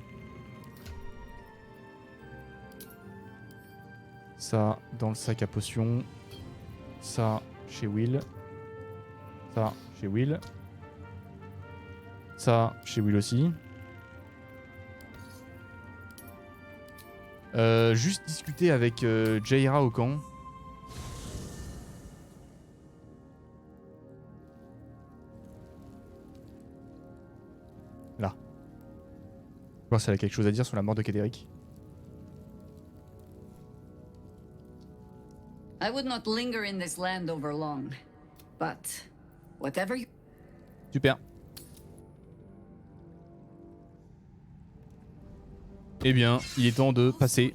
Ça dans le sac à potions. Ça chez Will. Ça chez Will. Ça chez Will aussi. Juste discuter avec Jaira au camp. Là. Voir si elle a quelque chose à dire sur la mort de Kederic. I would not linger in this land over long, but whatever you... Super. Eh bien, il est temps de passer.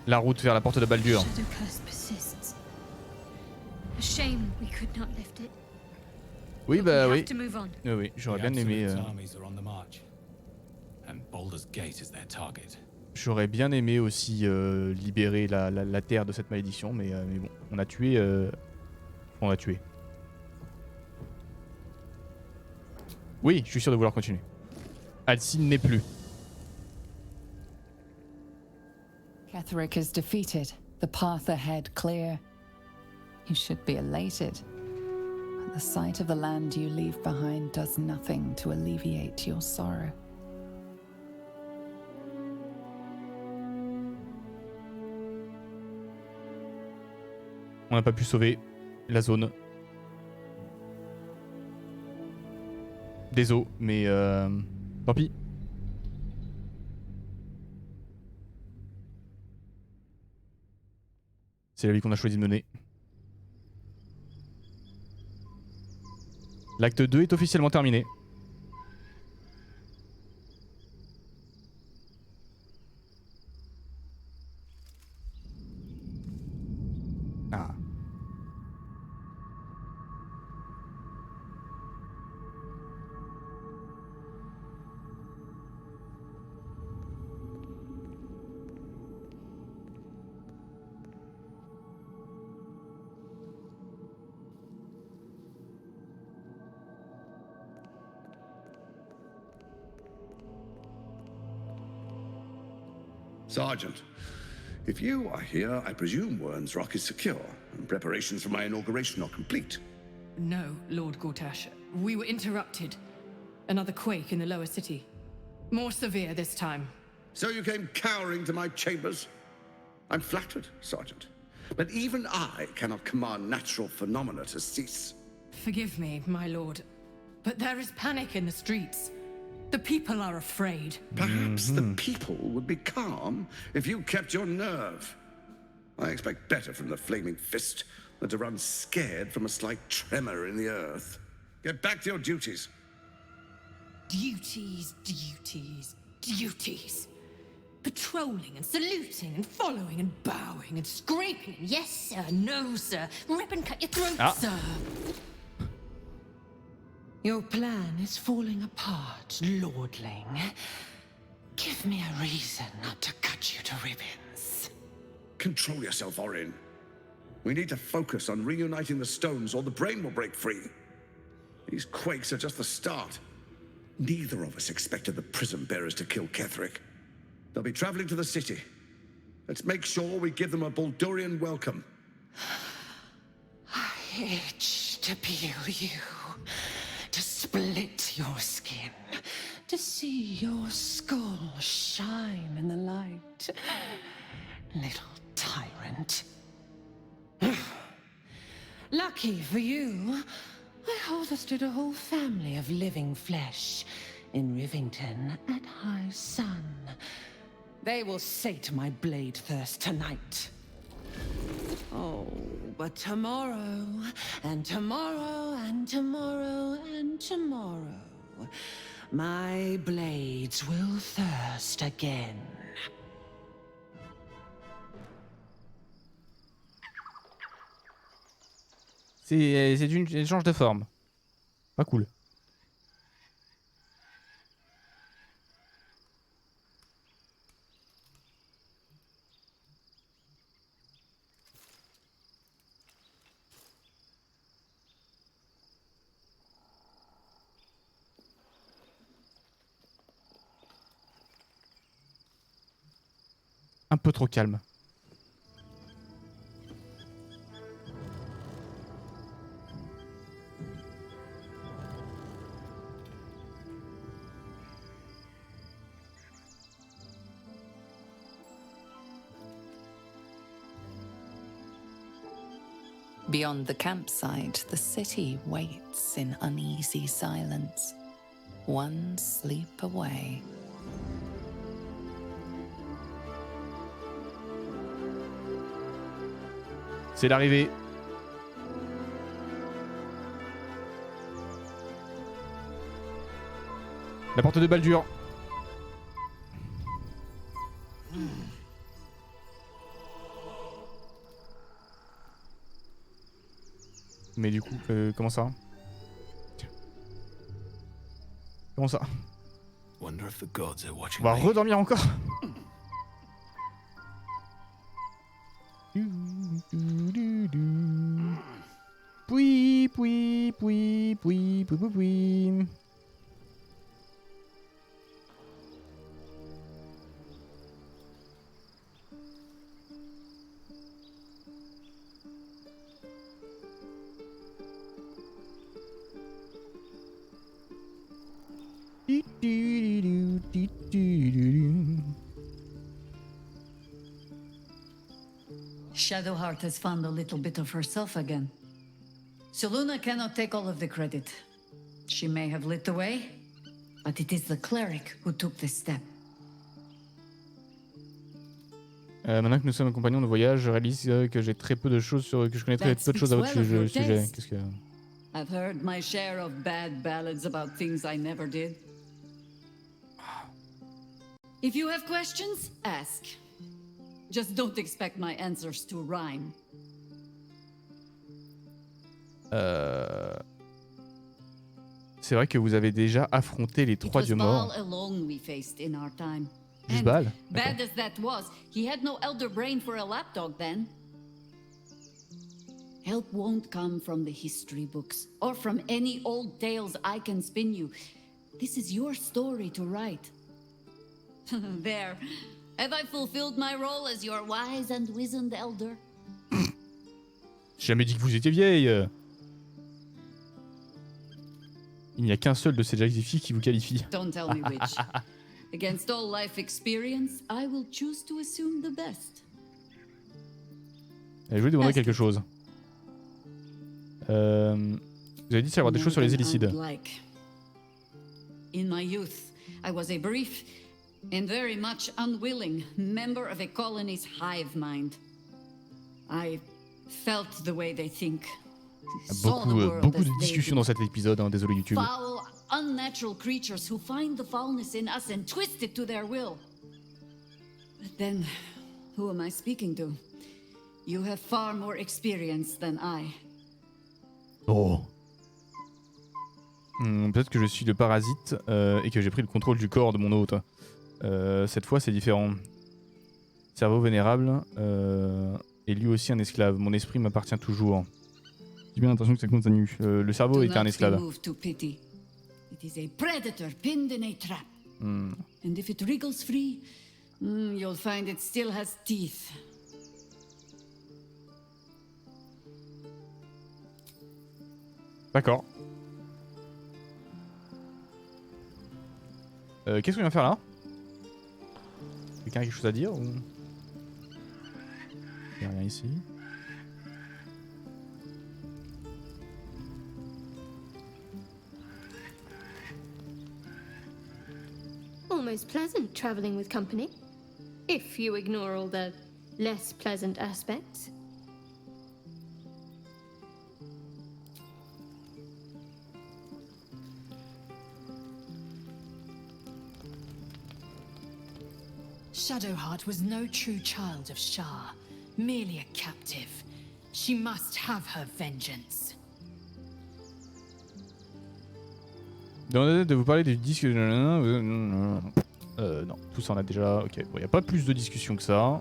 La route vers la porte de Baldur. Oui, bah oui. Oui, j'aurais bien aimé. J'aurais bien aimé aussi libérer la terre de cette malédiction, mais bon, on a tué. On a tué. Oui, je suis sûr de vouloir continuer. Alcine n'est plus. Ketheric is defeated, the path ahead clear. You should be elated. But the sight of the land you leave behind does nothing to alleviate your sorrow. On n'a pas pu sauver la zone. Désolé, mais tant pis. C'est la vie qu'on a choisi de mener. L'acte 2 est officiellement terminé. Ah. Sergeant, if you are here, I presume Wern's Rock is secure, and preparations for my inauguration are complete. No, Lord Gortash. We were interrupted. Another quake in the lower city. More severe this time. So you came cowering to my chambers? I'm flattered, Sergeant. But even I cannot command natural phenomena to cease. Forgive me, my lord, but there is panic in the streets. The people are afraid. Perhaps the people would be calm if you kept your nerve. I expect better from the Flaming Fist than to run scared from a slight tremor in the earth. Get back to your duties. Duties, duties, duties. Patrolling and saluting and following and bowing and scraping. Yes, sir. No, sir. Rip and cut your throat, sir. Your plan is falling apart, lordling. Give me a reason not to cut you to ribbons. Control yourself, Orin. We need to focus on reuniting the stones or the brain will break free. These quakes are just the start. Neither of us expected the prism bearers to kill Ketheric. They'll be traveling to the city. Let's make sure we give them a Baldurian welcome. I itch to peel you, to split your skin, to see your skull shine in the light. Little tyrant. Lucky for you, I harvested a whole family of living flesh in Rivington at high sun. They will sate my blade thirst tonight. Oh, but tomorrow, and tomorrow, and tomorrow, and tomorrow, my blades will thirst again. C'est une échange de forme. Pas cool. un peu trop calme. Beyond the campsite, the city waits in uneasy silence, one sleep away. C'est l'arrivée. La porte de Baldur. Mais du coup, comment ça? Comment ça? Wonder if the gods are watching On va me. redormir encore. Puis, puis, puis, puis, puis, puis, puis. Shadowheart has found a little bit of herself again. Selûne cannot take all of the credit. She may have lit the way, but it is the cleric who took this step. Maintenant que nous sommes compagnons de voyage, je réalise que j'ai très peu de choses sur que je connais très peu de choses à votre sujet. Qu'est-ce que I've heard my share of bad ballads about things I never did. If you have questions, ask. Just don't expect my answers to rhyme. C'est vrai que vous avez déjà affronté les trois dieux morts. Juste Baal. Bad as that was, he had no elder brain for a lapdog then. Help won't come from the history books or from any old tales I can spin you. This is your story to write. There. Have I fulfilled my role as your wise and wizened elder? J'ai jamais dit que vous étiez vieille. Il n'y a qu'un seul de ces adjectifs qui vous qualifie. Don't tell me which. Against all life experience, I will choose to assume the best. Je voulais demander quelque chose. Vous avez dit qu'il y avoir des choses sur les Illicides. In my youth, I was a brief and very much unwilling member of a colony's hive mind. I felt the way they think. Beaucoup de discussions dans cet épisode, hein, désolé YouTube. Foul, unnatural creatures who find the foulness in us and twist it to their will. But then, who am I speaking to? You have far more experience than I. Oh. Peut-être que je suis le parasite et que j'ai pris le contrôle du corps de mon hôte. Cette fois, c'est différent. Cerveau vénérable est lui aussi un esclave. Mon esprit m'appartient toujours. J'ai bien l'impression que ça continue. Le cerveau était un esclave. It is a predator pinned in a trap. And if it wriggles free, you'll find it still has teeth. D'accord. Qu'est-ce qu'on vient faire là? Quelqu'un a quelque chose à dire ou... Il n'y a rien ici. Almost pleasant traveling with company, if you ignore all the less pleasant aspects. Shadowheart was no true child of Shah, merely a captive. She must have her vengeance. Demandez de vous parler du disque. Non, tout ça on a déjà. Ok, bon, y a pas plus de discussion que ça.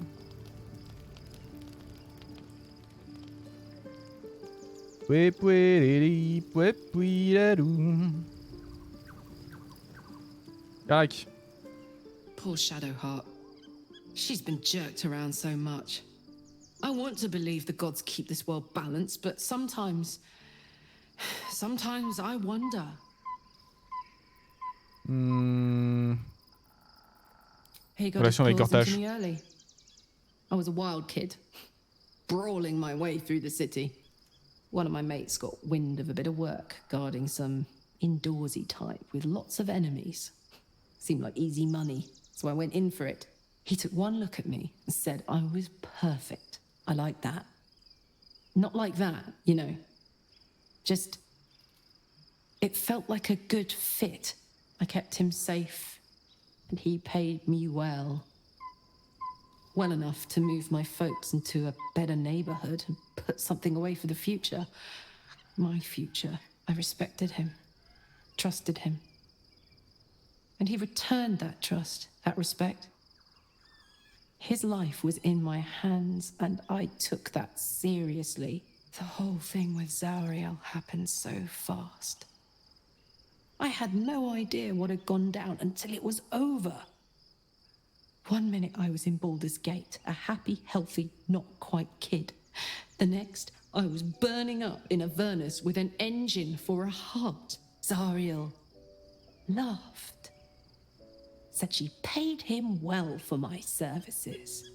Poor Shadowheart. She's been jerked around so much. I want to believe the gods keep this world balanced, but sometimes I wonder. He got his Relation avec claws into Gortache. me early. I was a wild kid, brawling my way through the city. One of my mates got wind of a bit of work guarding some indoorsy type with lots of enemies. Seemed like easy money, so I went in for it. He took one look at me and said I was perfect. I like that. Not like that, you know. Just, it felt like a good fit. I kept him safe, and he paid me well. Well enough to move my folks into a better neighborhood and put something away for the future. My future. I respected him, trusted him. And he returned that trust, that respect. His life was in my hands, and I took that seriously. The whole thing with Zariel happened so fast. I had no idea what had gone down until it was over. One minute I was in Baldur's Gate, a happy, healthy, not quite kid. The next, I was burning up in Avernus with an engine for a heart. Zariel laughed. Said she paid him well for my services.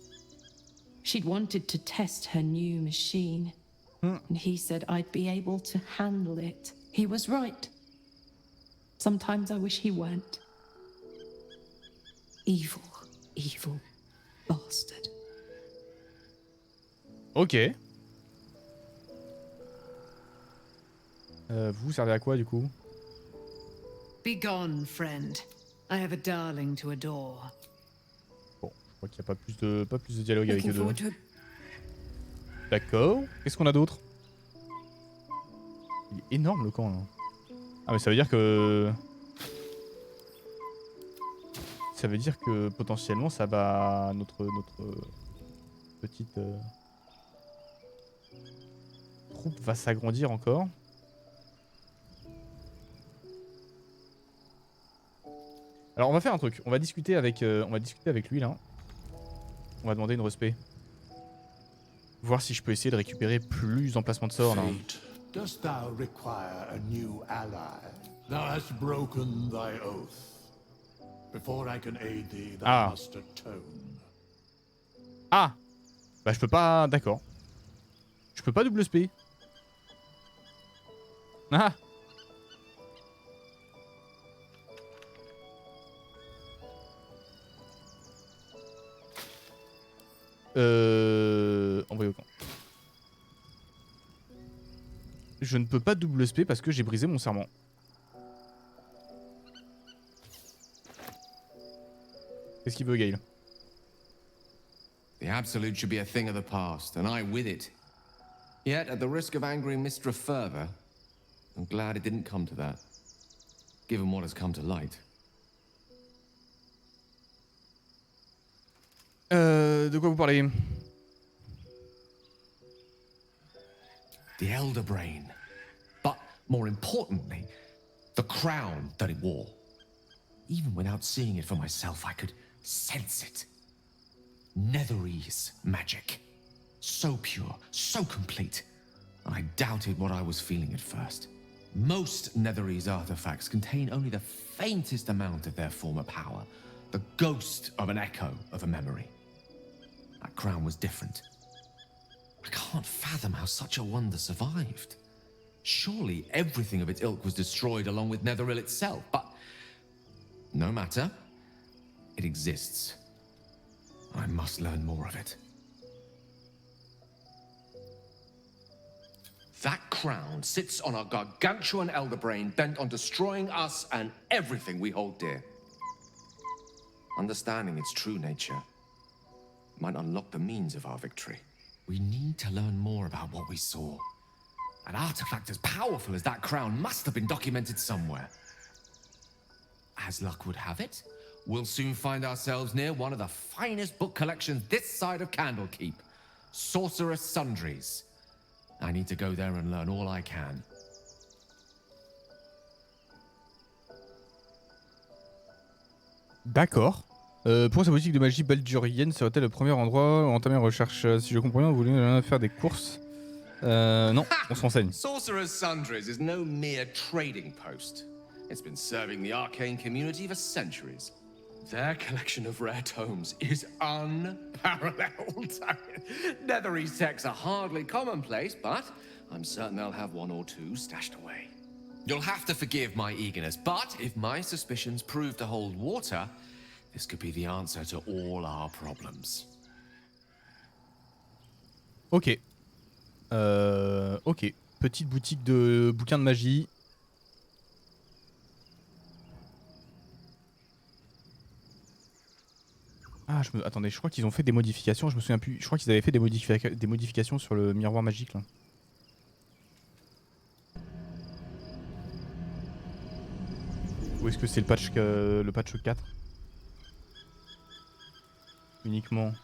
She'd wanted to test her new machine, and he said I'd be able to handle it. He was right. Sometimes I wish he weren't. Evil bastard. Ok. Vous servez à quoi du coup? Be gone, friend. I have a darling to adore. Bon, je crois qu'il n'y a pas plus de dialogue avec eux deux. Looking forward to D'accord. Qu'est-ce qu'on a d'autre? Il est énorme le camp là. Ah mais ça veut dire que... Ça veut dire que potentiellement ça va... Notre petite... troupe va s'agrandir encore. Alors on va faire un truc. On va discuter avec lui là. On va demander une respect. Voir si je peux essayer de récupérer plus d'emplacements de sorts là. Fate, dost thou require a new ally? Thou hast broken thy oath. Before I can aid thee, thou must atone. Ah! Bah je peux pas... D'accord. Je peux pas double spé. Ah! Envoyé au camp. Je ne peux pas double spé parce que j'ai brisé mon serment. Qu'est-ce qu'il veut, Gale? The Absolute should be a thing of the past, and I with it. Yet, at the risk of angering Mistra further, I'm glad it didn't come to that, given what has come to light. De quoi vous parlez? The Elder Brain. But, more importantly, the crown that it wore. Even without seeing it for myself, I could sense it. Netherese magic. So pure, so complete. I doubted what I was feeling at first. Most Netherese artifacts contain only the faintest amount of their former power. The ghost of an echo of a memory. That crown was different. I can't fathom how such a wonder survived. Surely everything of its ilk was destroyed along with Netheril itself, but no matter. It exists. I must learn more of it. That crown sits on a gargantuan elder brain bent on destroying us and everything we hold dear. Understanding its true nature might unlock the means of our victory. We need to learn more about what we saw. An artifact as powerful as that crown must have been documented somewhere. As luck would have it, we'll soon find ourselves near one of the finest book collections this side of Candlekeep. Sorcerous Sundries. I need to go there and learn all I can. D'accord. Pour sa boutique de magie baldurienne, serait-elle le premier endroit où entamer recherche? Si je comprends bien, vous voulez faire des courses? Non, on se renseigne. Sorcerer's Sundries is no mere trading post. It's been serving the arcane community for centuries. Their collection of rare tomes is unparalleled. Netherese texts are hardly commonplace, but I'm certain they'll have one or two stashed away. You'll have to forgive my eagerness, but if my suspicions prove to hold water, this could be the answer to all our problems. Ok. Ok. Petite boutique de bouquins de magie. Ah, attendez, je crois qu'ils ont fait des modifications, je me souviens plus. Je crois qu'ils avaient fait des modifications sur le miroir magique là. Ou est-ce que c'est le patch 4 uniquement?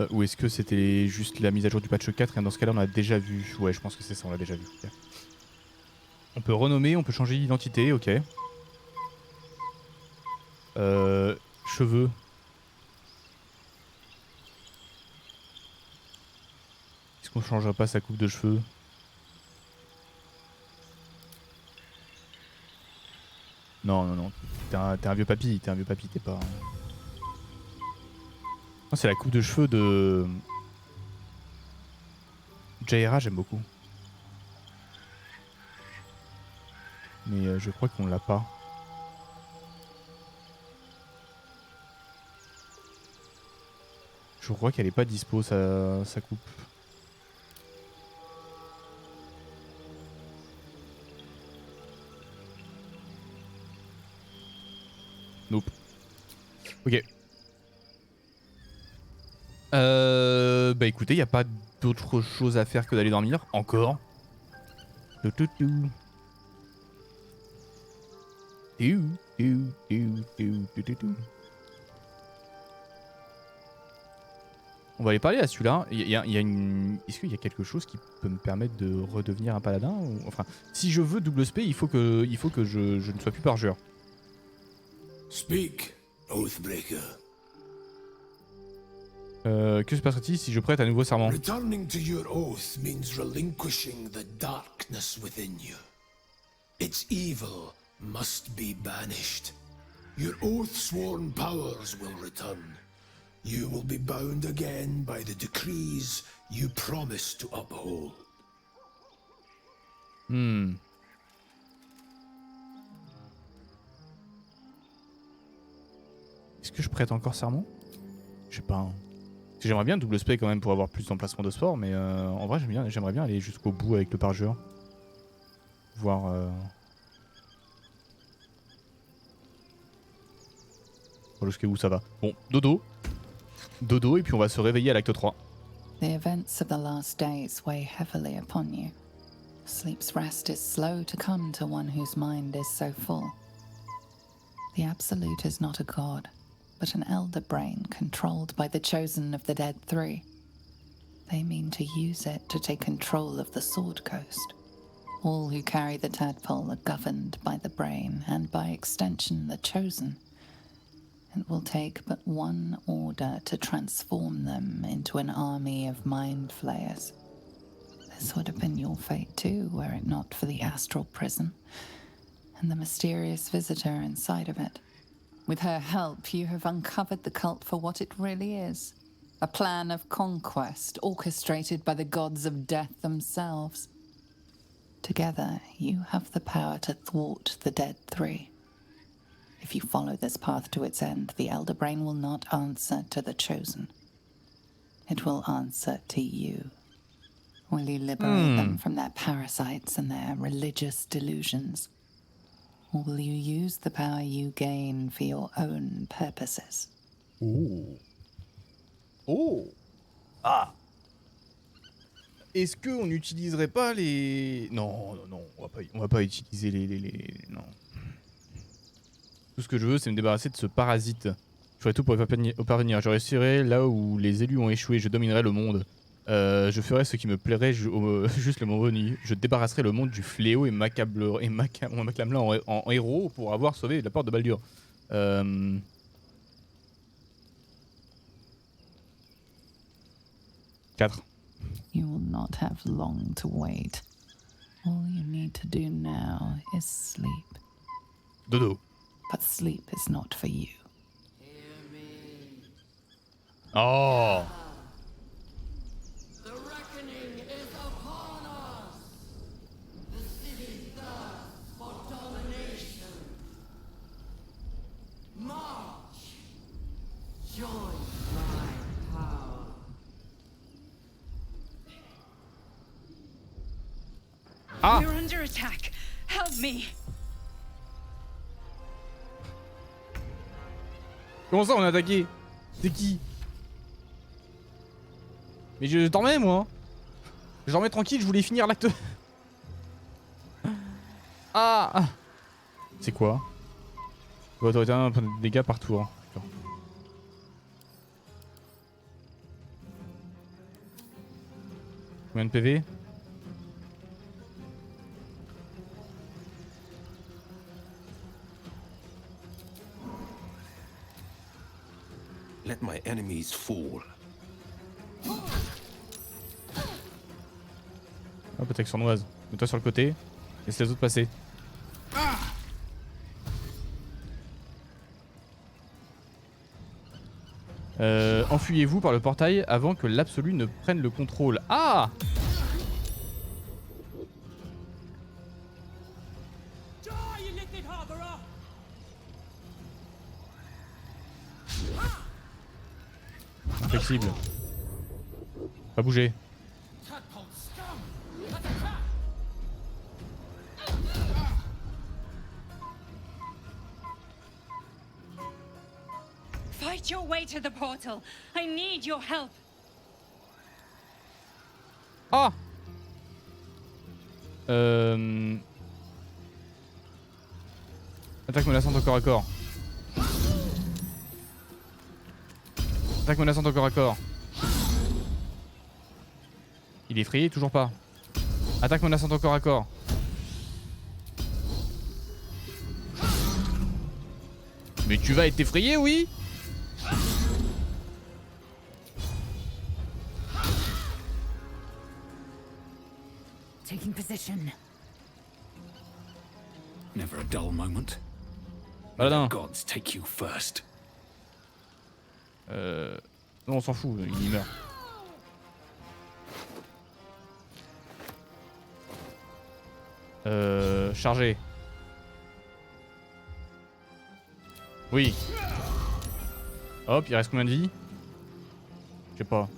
Ou est-ce que c'était juste la mise à jour du patch 4 et dans ce cas-là on a déjà vu? Ouais, je pense que c'est ça, on l'a déjà vu. Okay. On peut renommer, on peut changer d'identité, ok. Cheveux. Est-ce qu'on changerait pas sa coupe de cheveux? Non, non, non. T'es un vieux papy, t'es pas... Oh, c'est la coupe de cheveux de... Jaira, j'aime beaucoup. Mais je crois qu'on l'a pas. Je crois qu'elle est pas dispo, sa coupe. Nope. Ok. Bah écoutez, il n'y a pas d'autre chose à faire que d'aller dormir. Encore. On va aller parler à celui-là. Est-ce qu'il y a quelque chose qui peut me permettre de redevenir un paladin ou... Enfin, si je veux double spé, il faut que je ne sois plus Parjure. Speak, Oathbreaker. Que se passerait-il si je prête un nouveau serment? Returning to your oath means relinquishing the darkness within you. Its evil must be banished. Your oath-sworn powers will return. You will be bound again by the decrees you promised to uphold. Est-ce que je prête encore serment? Je sais pas. Hein. J'aimerais bien double spé quand même pour avoir plus d'emplacement de sport, mais en vrai j'aimerais bien aller jusqu'au bout avec le Parjure. Voir jusqu'à où ça va. Bon, dodo. Dodo, et puis on va se réveiller à l'acte 3. The events of the last days weigh heavily upon you. Sleep's rest is slow to come to one whose mind is so full. The Absolute is not a god, but an elder brain controlled by the chosen of the Dead Three. They mean to use it to take control of the Sword Coast. All who carry the tadpole are governed by the brain, and by extension the chosen. It will take but one order to transform them into an army of mind flayers. This would have been your fate too, were it not for the astral prison and the mysterious visitor inside of it. With her help, you have uncovered the cult for what it really is. A plan of conquest orchestrated by the gods of death themselves. Together, you have the power to thwart the Dead Three. If you follow this path to its end, the Elder Brain will not answer to the Chosen. It will answer to you. Will you liberate them from their parasites and their religious delusions? Or will you use the power you gain for your own purposes? Oh. Oh. Ah. Est-ce qu'on n'utiliserait pas les... Non, non, non, on va pas utiliser les... Non. Tout ce que je veux, c'est me débarrasser de ce parasite. ferai tout pour y parvenir. Je réussirai là où les élus ont échoué. Je dominerai le monde. Je ferai ce qui me plairait juste le moment venu. Je débarrasserai le monde du fléau et m'acclamerai en héros pour avoir sauvé la porte de Baldur. 4. You will not have long to wait. All you need to do now is sleep. Dodo. But sleep is not for you. Oh. The reckoning is upon us. The city thirsts for domination. March. Join my power. Ah. We're under attack. Help me. Comment ça on est attaqué? C'est qui? Mais je dormais moi. Je dormais tranquille, je voulais finir l'acte. Ah. C'est quoi? Autorité 1 point de dégâts par tour. D'accord. Combien de PV? Let my enemies fall. Hop, attaque sournoise. Mets-toi sur le côté. Laisse les autres passer. Enfuyez-vous par le portail avant que l'absolu ne prenne le contrôle. Ah! Flexible. Pas bouger. Fight your way to the portal. I need your help. Ah! Attaque menaçante au corps à corps. Attaque menaçante au corps à corps. Il est effrayé? Toujours pas. Attaque menaçante au corps à corps. Mais tu vas être effrayé, oui? Taking position. Never a dull moment. Paladin. Gods take you first. Non, on s'en fout, il meurt. Chargé. Oui. Hop, il reste combien de vie? Je sais pas.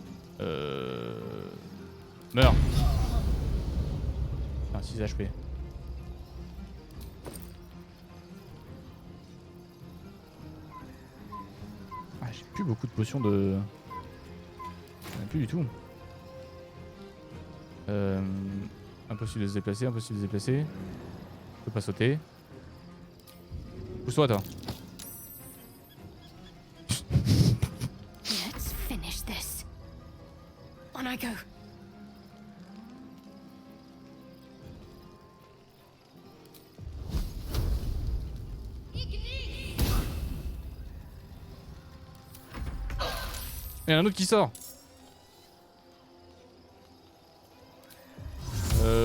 Meurs. Ah, 6 HP. Ah, j'ai plus beaucoup de potions de... J'en ai plus du tout. Impossible de se déplacer, impossible de se déplacer. Je peux pas sauter. Pousse-toi, toi. Let's finish this. On I go. Il y a un autre qui sort.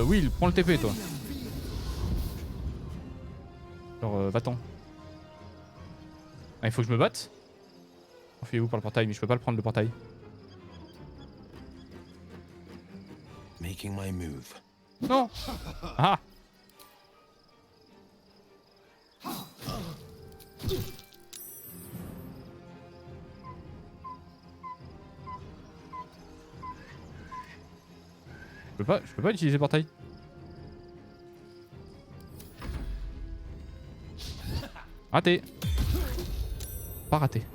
Will, prends le TP toi. Alors va-t'en. Ah, il faut que je me batte. Enfuyez-vous par le portail, mais je peux pas le prendre le portail. Making my move. Non. Ah. Je peux pas utiliser le portail. Raté. Pas raté.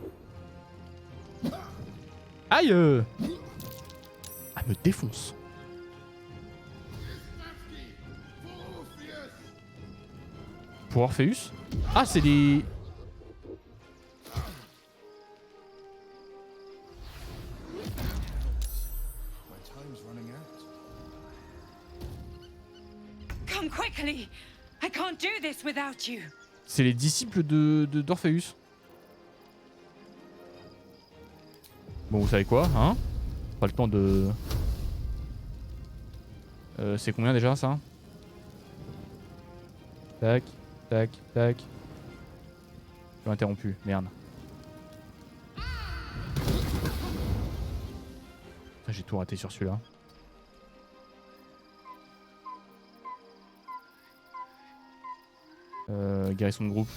Aïe. Ah, me défonce. Pour Orpheus. Ah, c'est des... Come quickly. I can't do this without you. C'est les disciples d'Orpheus. Bon, vous savez quoi, hein? Pas le temps de... c'est combien déjà ça? Tac, tac, tac. Je suis interrompu, merde. J'ai tout raté sur celui-là. Guérison de groupe.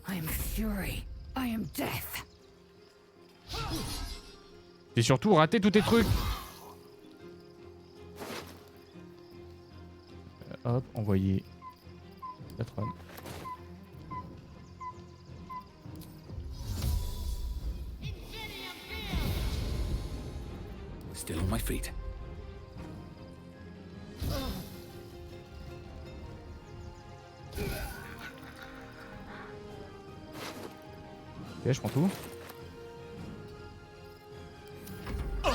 I am fury. I am death. Et surtout raté tous tes trucs. Hop, envoyer. Dathrohan. Still on my feet. Ok, je prends tout. Ah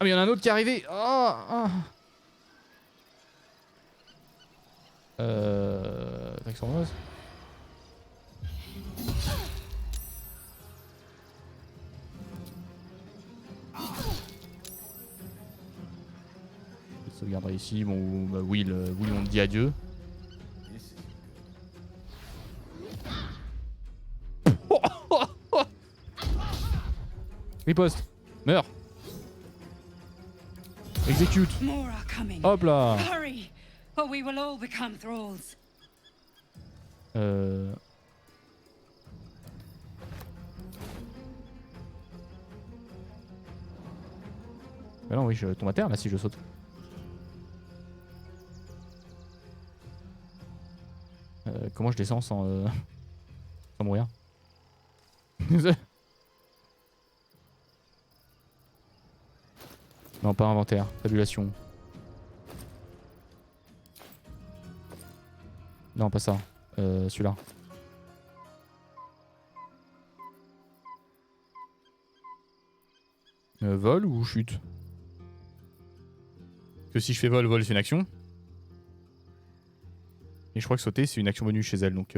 mais il y en a un autre qui est arrivé. Oh, oh. Action rose. Je sauvegarderai ici. Bon, bah Will, on dit adieu. Riposte. Meurs. Exécute. Hop là. Hurry, or we will all become thralls. Bah non, oui, je tombe à terre là si je saute. Comment je descends sans mourir? Non, pas inventaire, tabulation. Non, pas ça. Celui-là. Vol ou chute? Que si je fais vol, c'est une action. Et je crois que sauter, c'est une action bonus chez elle. Donc,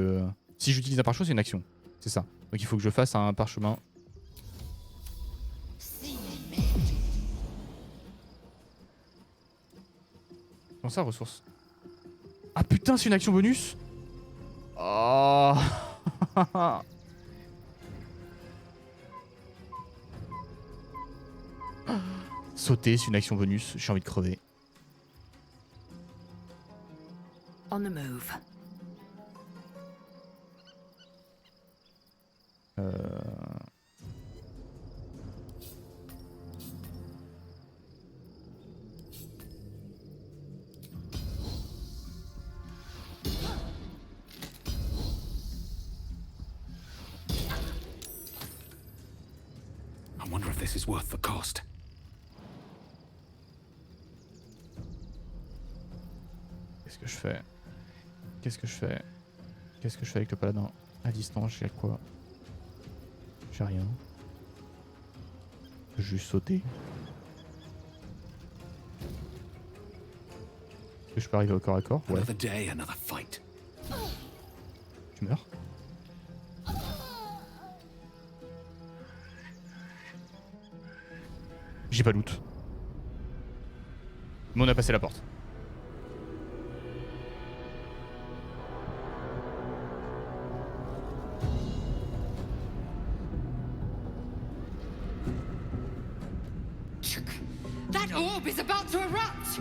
si j'utilise un parchemin, c'est une action. C'est ça. Donc, il faut que je fasse un parchemin. Comment ça, ressources? Ah putain, c'est une action bonus? Oh. Sauter, c'est une action bonus. J'ai envie de crever. On the move. I wonder if this is worth the cost. Qu'est-ce que je fais? Qu'est-ce que je fais? Qu'est-ce que je fais avec le paladin? À distance, j'ai quoi? J'ai rien. Je vais juste sauter. Est-ce que je peux arriver au corps à corps? Ouais. Another day, another fight. Tu meurs? J'ai pas doute. Mais on a passé la porte. That orb is about to erupt!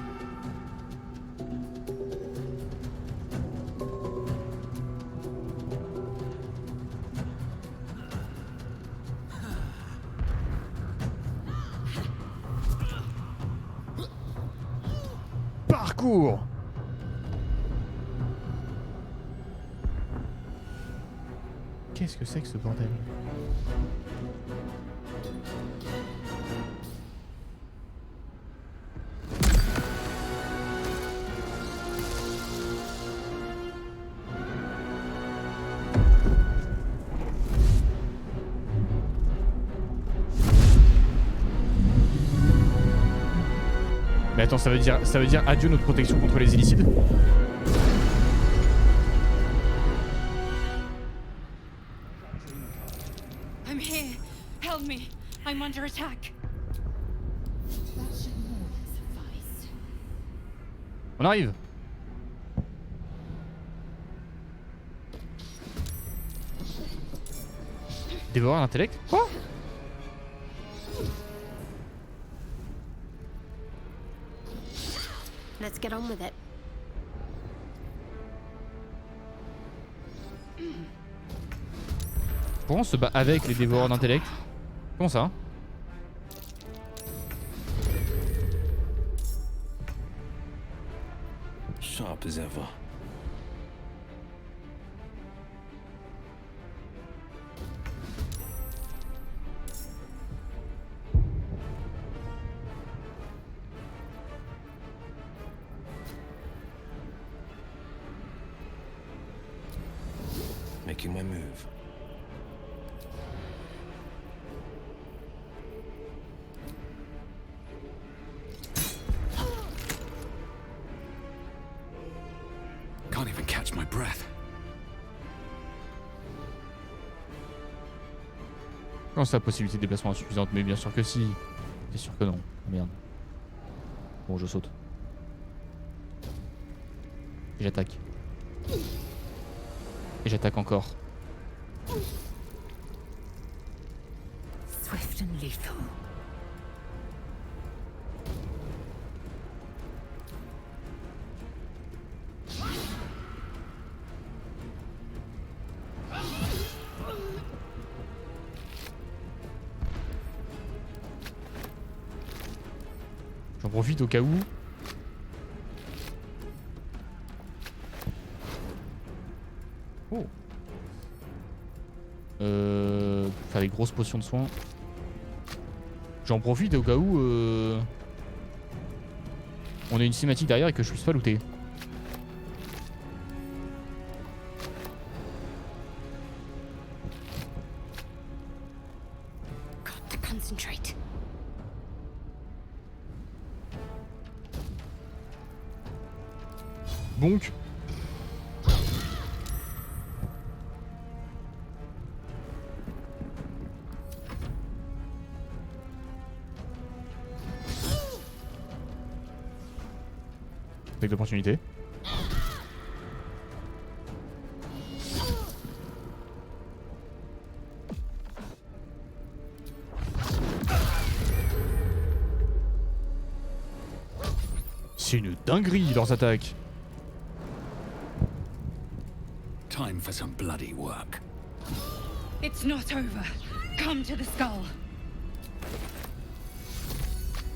Parcours! Qu'est-ce que c'est que ce bordel? Mais attends, ça veut dire adieu notre protection contre les illicides? I'm here. Help me. I'm under attack. On arrive. Dévoreur d'intellect? Quoi? Let's get on with it. Pourquoi on se bat avec les dévoreurs d'intellect? Comment ça? Sharp as ever. Making my move. Can't even catch my breath. Quand c'est la possibilité de déplacement insuffisante? Mais bien sûr que si. Bien sûr que non. Oh, merde. Bon, je saute. Et j'attaque. Et j'attaque encore. Swift and lethal. J'en profite au cas où. Oh. Faire des grosses potions de soins. J'en profite au cas où on a une cinématique derrière et que je puisse pas looter. Got to concentrate. Donc. Avec l'opportunité. C'est une dinguerie leurs attaques. Time for some bloody work. It's not over. Come to the skull.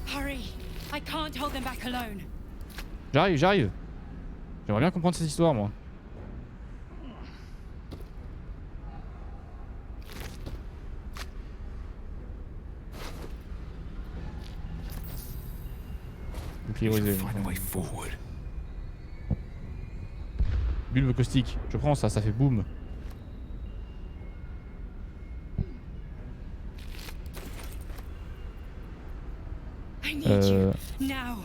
Hurry. I can't hold them back alone. J'arrive, j'arrive. J'aimerais bien comprendre cette histoire, moi. Bulbe caustique. Je prends ça, ça fait boum. I need you now.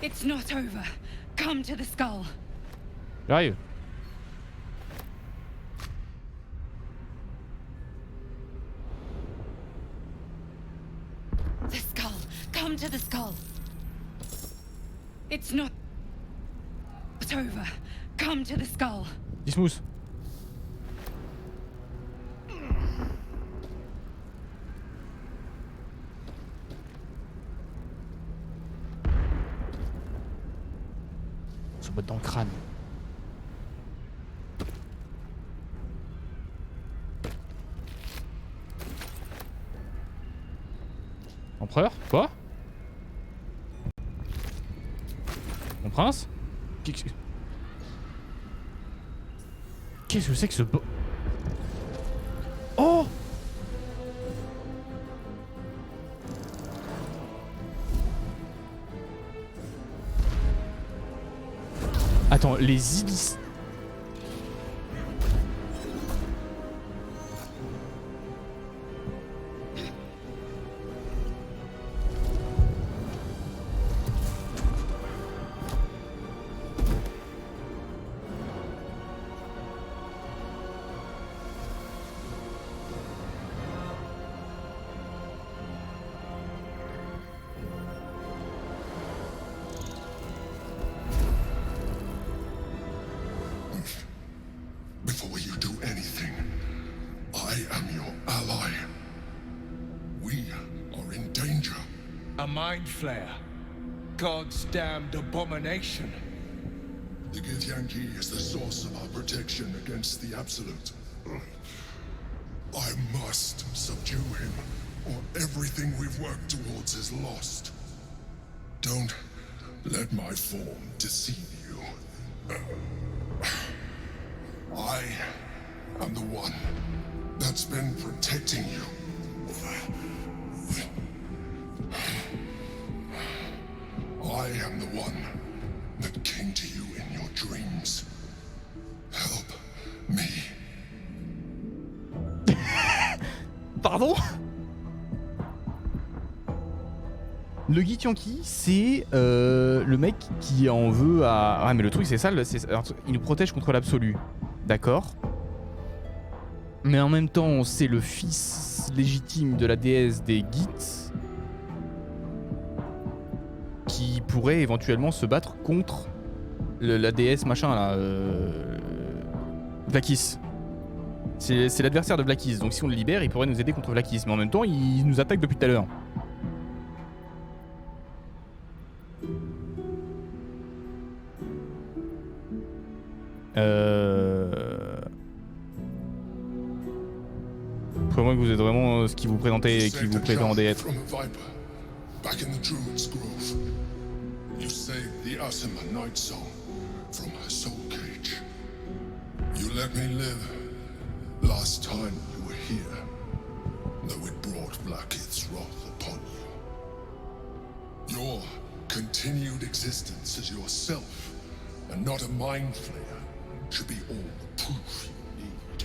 It's not over. Come to the skull. J'arrive. The skull. Come to the skull. It's not over. Come to the skull. Dismousse. Se botte dans le crâne. Empereur? Quoi? Mon prince? Qu'est-ce que c'est que ce bo... Oh! Attends, les illicits... Before you do anything, I am your ally. We are in danger. A mind flayer. God's damned abomination. The Githyanki is the source of our protection against the Absolute. I must subdue him, or everything we've worked towards is lost. Don't let my form deceive you. I am the one that's been protecting you. I am the one that came to you in your dreams. Help me. Pardon? Le Githyanki, c'est le mec qui en veut à... Ah mais le truc c'est ça, alors, il nous protège contre l'absolu. D'accord. Mais en même temps, c'est le fils légitime de la déesse des Giths qui pourrait éventuellement se battre contre la déesse machin là, Vlakis. C'est l'adversaire de Vlakis, donc si on le libère, il pourrait nous aider contre Vlakis. Mais en même temps, il nous attaque depuis tout à l'heure. Prouvez-moi que vous êtes vraiment ce qui vous présentez, qui vous prétendez être. Back in the Druid's Grove, you saved the Asima Night Song from her soul cage. You let me live last time you were here, though it brought Blackith's wrath upon you. Your continued existence as yourself, and not a mind flayer, should be all the proof you need.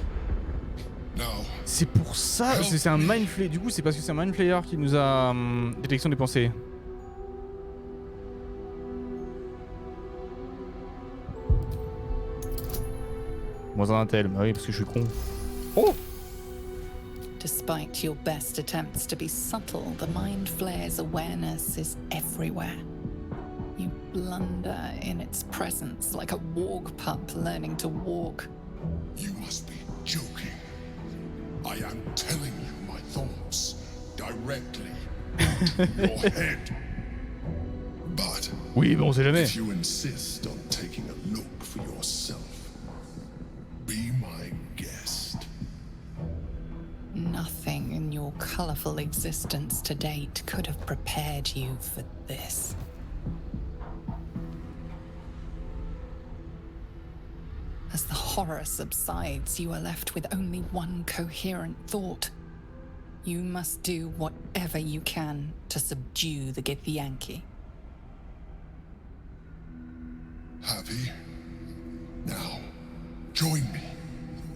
Now, c'est pour ça, c'est un mind flayer. Du coup, c'est parce que c'est un mind flayer qui nous a détection des pensées. Moins un tel, bah oui, parce que je suis con. Oh! Despite your best attempts to be subtle, the Mind Flayer's awareness is everywhere. You blunder in its presence like a warg pup learning to walk. You must be joking. I am telling you my thoughts directly into your head. But oui, mais on sait jamais. If you insist on taking a look for yourself, be my guest. Nothing in your colorful existence to date could have prepared you for this. As the horror subsides, you are left with only one coherent thought. You must do whatever you can to subdue the Githyanki. Happy? Now, join me.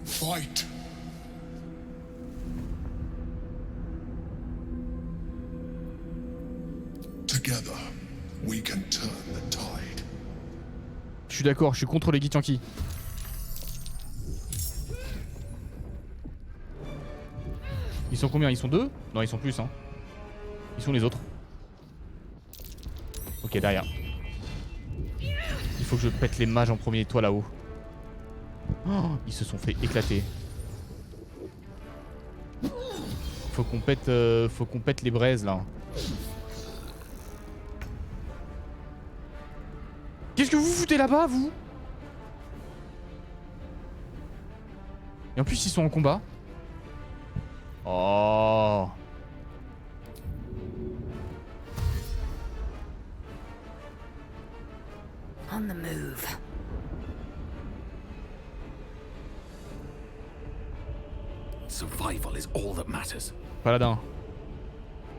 Fight! Together, we can turn the tide. Je suis d'accord, je suis contre les Githyanki. Ils sont combien? Ils sont deux? Non, ils sont plus, hein. Ils sont les autres. Ok, derrière. Il faut que je pète les mages en premier, toi là-haut. Oh, ils se sont fait éclater. Faut qu'on pète les braises là. Qu'est-ce que vous foutez là-bas, vous? Et en plus, ils sont en combat. Oh. On the move. Survival is all that matters. Paladin.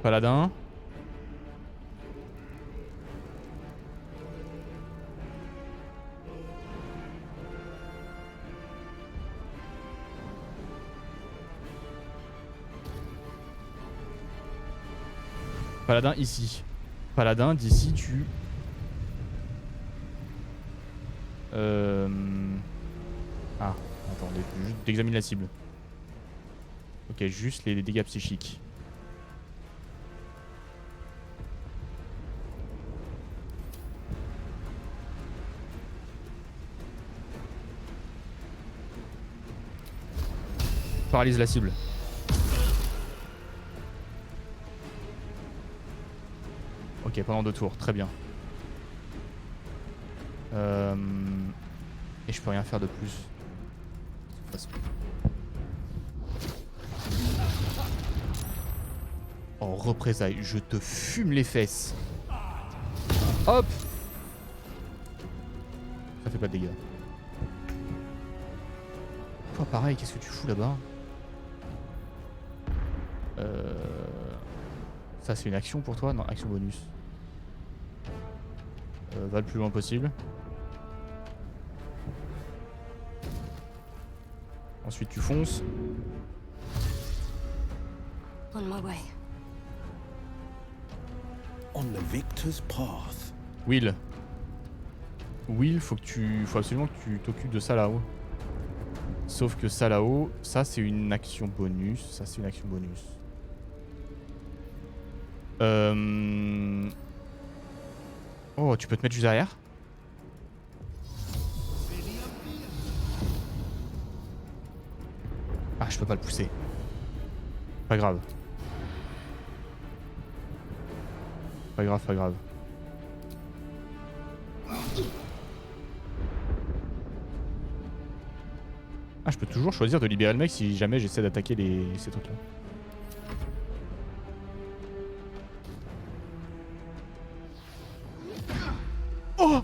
Paladin. Paladin ici. Paladin d'ici tu... Ah, attendez, juste d'examiner la cible. Ok, juste les dégâts psychiques. Paralyse la cible. Ok, pendant 2 tours, très bien. Et je peux rien faire de plus. En représailles, je te fume les fesses. Hop! Ça fait pas de dégâts. Toi, pareil, qu'est-ce que tu fous là-bas? Ça, c'est une action pour toi? Non, action bonus. Va le plus loin possible. Ensuite, tu fonces. On my way. On the victor's path. Will. Will, faut absolument que tu t'occupes de ça là-haut. Sauf que ça là-haut, ça c'est une action bonus. Ça c'est une action bonus. Oh, tu peux te mettre juste derrière? Ah, je peux pas le pousser. Pas grave. Pas grave, pas grave. Ah, je peux toujours choisir de libérer le mec si jamais j'essaie d'attaquer ces trucs là. Oh!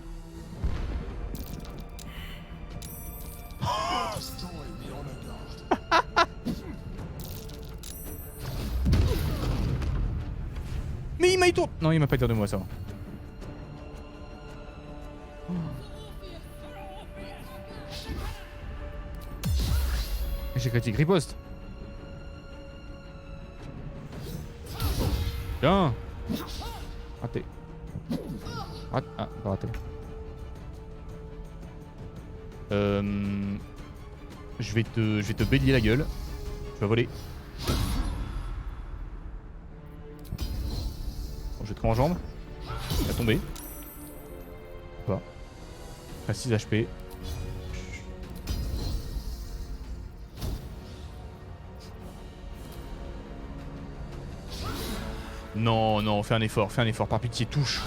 Mais il m'a étourdi. Non, il m'a pas étourdi de moi, ça va. J'ai critique riposte. Bien. Raté. Ah, pas raté. Je vais te bélier la gueule. Tu vas voler. Bon, je vais te prendre en jambe. Il va tomber. Pas. À 6 HP. Non, non, fais un effort, par pitié, touche.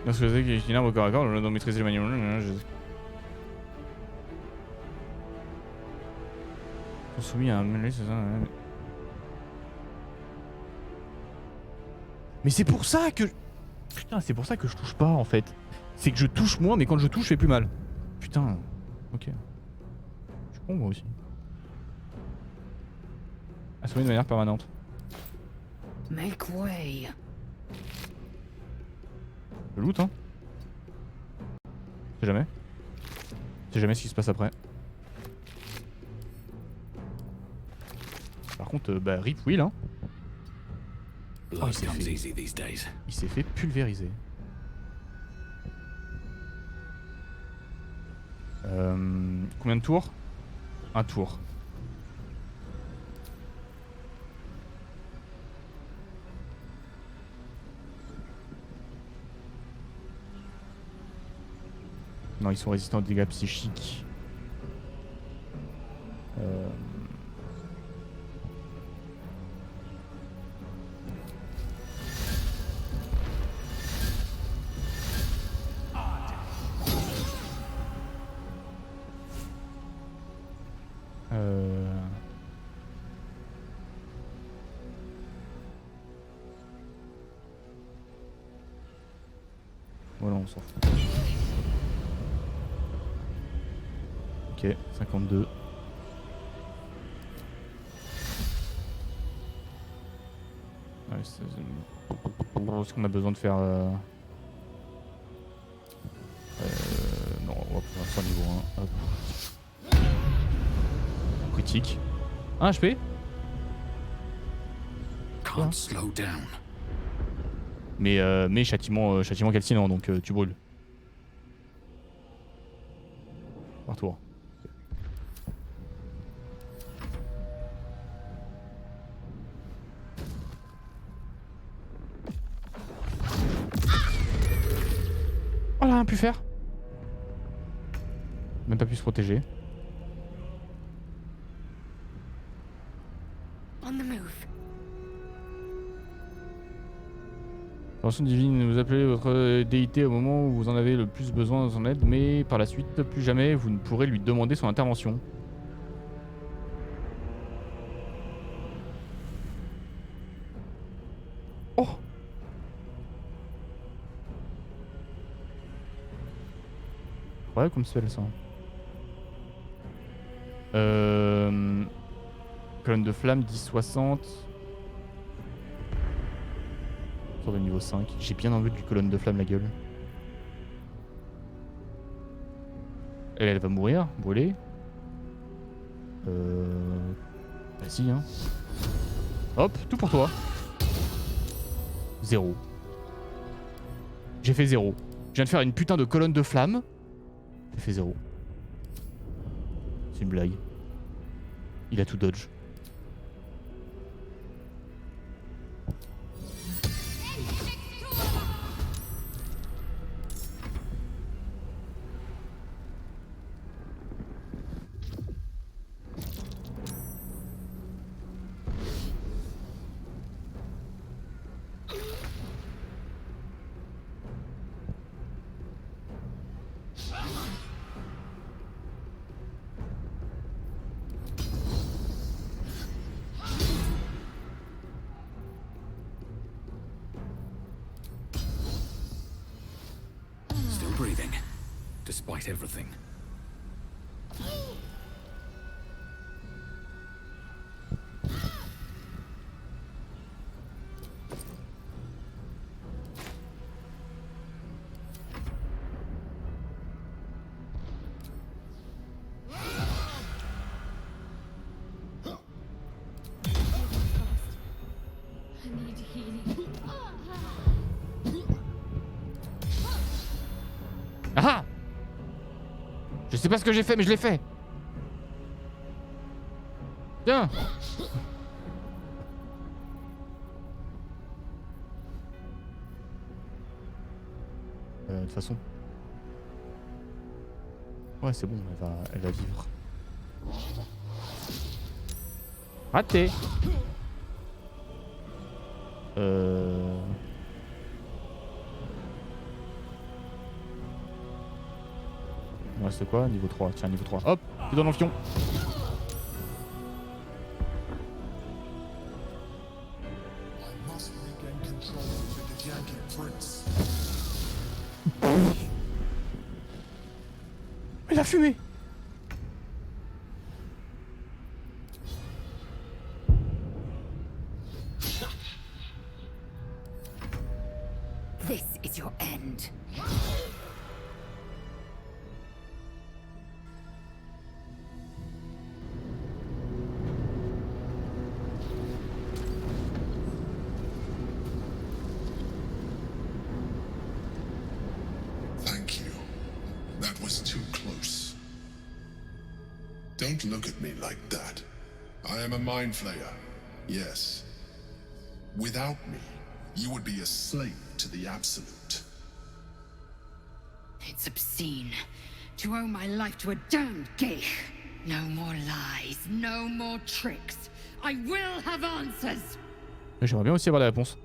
Lorsque je sais qu'il y a une arme au corps à corps, je dois maîtriser les maniements. Soumis à un mêlée, c'est ça. Mais c'est pour ça que... Putain, c'est pour ça que je touche pas en fait. C'est que je touche moins, mais quand je touche, je fais plus mal. Putain. Ok. Je suis con moi aussi. Assommer de manière permanente. Make way. Le loot, hein. C'est jamais. C'est jamais ce qui se passe après. Par contre, bah, rip Will, hein. Oh, il s'est fait pulvériser. Combien de tours? Un tour. Non, ils sont résistants aux dégâts psychiques. Voilà, on s'en fout. Ok, 52. Est-ce qu'on a besoin de faire... non, on va pouvoir faire niveau 1. Hop. Critique. 1 HP. Can't slow down. Mais châtiment calcinant, donc tu brûles. Par tour. Oh là, rien pu faire. Même pas pu se protéger. On the move. Attention divine, vous appelez votre déité au moment où vous en avez le plus besoin de son aide, mais par la suite, plus jamais vous ne pourrez lui demander son intervention. Oh! Ouais, comme spell ça. Colonne de flamme, 10-60. Sur le niveau 5. J'ai bien envie du colonne de flamme la gueule. Elle va mourir, brûler. Vas-y hein. Hop, tout pour toi. 0. J'ai fait 0. Je viens de faire une putain de colonne de flamme. J'ai fait 0. C'est une blague. Il a tout dodge. Still breathing, despite everything. Ah! Je sais pas ce que j'ai fait, mais je l'ai fait. Tiens. De toute façon. Ouais, c'est bon, elle va vivre. Raté. Il me reste quoi? Niveau 3. Tiens, niveau 3. Hop, tu donnes l'enfion. Il a fumé. This is your end. Thank you. That was too close. Don't look at me like that. I am a mind flayer. Yes. Without me, you would be a slave to the Absolute. It's obscene to owe my life to a damned geich. No more lies, no more tricks. I will have answers. J'aimerais bien aussi avoir la réponse.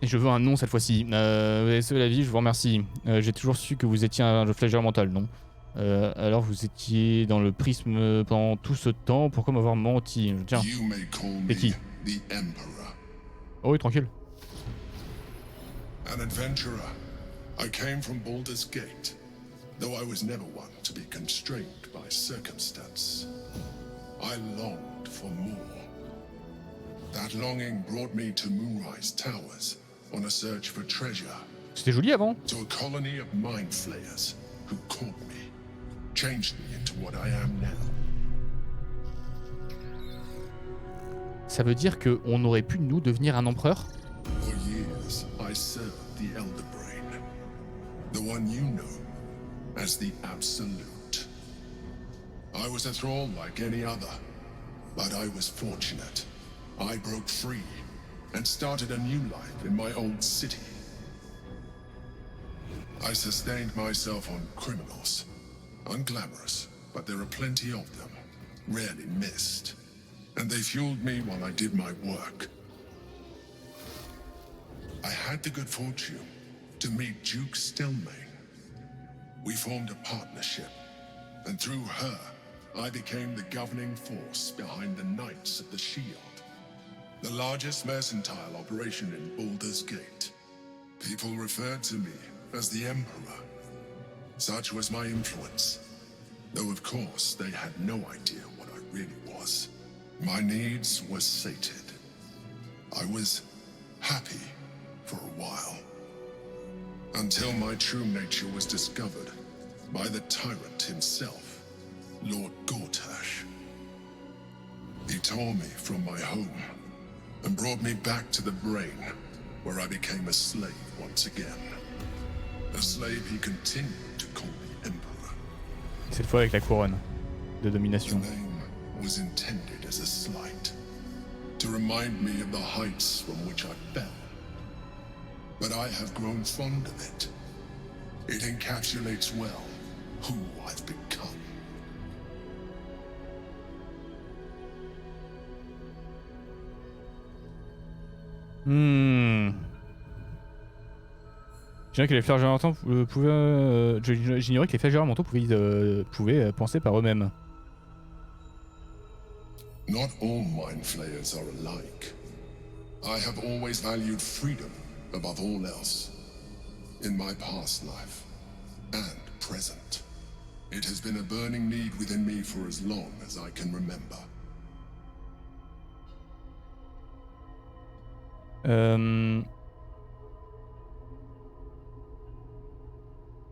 Et je veux un nom cette fois-ci. Vous avez sauvé la vie, je vous remercie. J'ai toujours su que vous étiez un flageur mental, non? Alors vous étiez dans le prisme pendant tout ce temps, pourquoi m'avoir menti? Tiens, c'est qui? Oh oui, tranquille. An adventurer. I came from Baldur's Gate, though I was never one to be constrained by circumstance. I longed for more. That longing brought me to Moonrise Towers on a search for treasure. C'était joli avant. To a colony of mind flayers who caught me, changed me into what I am now. Ça veut dire qu'on aurait pu nous devenir un empereur? For years, I served the Elder Brain, the one you know as the Absolute. I was a thrall like any other, but I was fortunate. I broke free and started a new life in my old city. I sustained myself on criminals. Unglamorous, but there are plenty of them, rarely missed. And they fueled me while I did my work. I had the good fortune to meet Duke Stelmane. We formed a partnership, and through her, I became the governing force behind the Knights of the Shield, the largest mercantile operation in Baldur's Gate. People referred to me as the Emperor. Such was my influence, though of course they had no idea what I really was. My needs were sated. I was happy for a while, until my true nature was discovered by the tyrant himself, Lord Gortash. He tore me from my home and brought me back to the Brain, where I became a slave once again. A slave he continued to call the Emperor. Cette fois avec la couronne de domination. The name was intended as a slight, to remind me of the heights from which I fell. But I have grown fond of it. It encapsulates well who I've become. J'ignorais que les flageurs mentaux j'ignorais que les flageurs mentaux pouvaient penser par eux-mêmes. Not all mind flayers are alike. I have always valued freedom above all else. In my past life and present, it has been a burning need within me for as long as I can remember.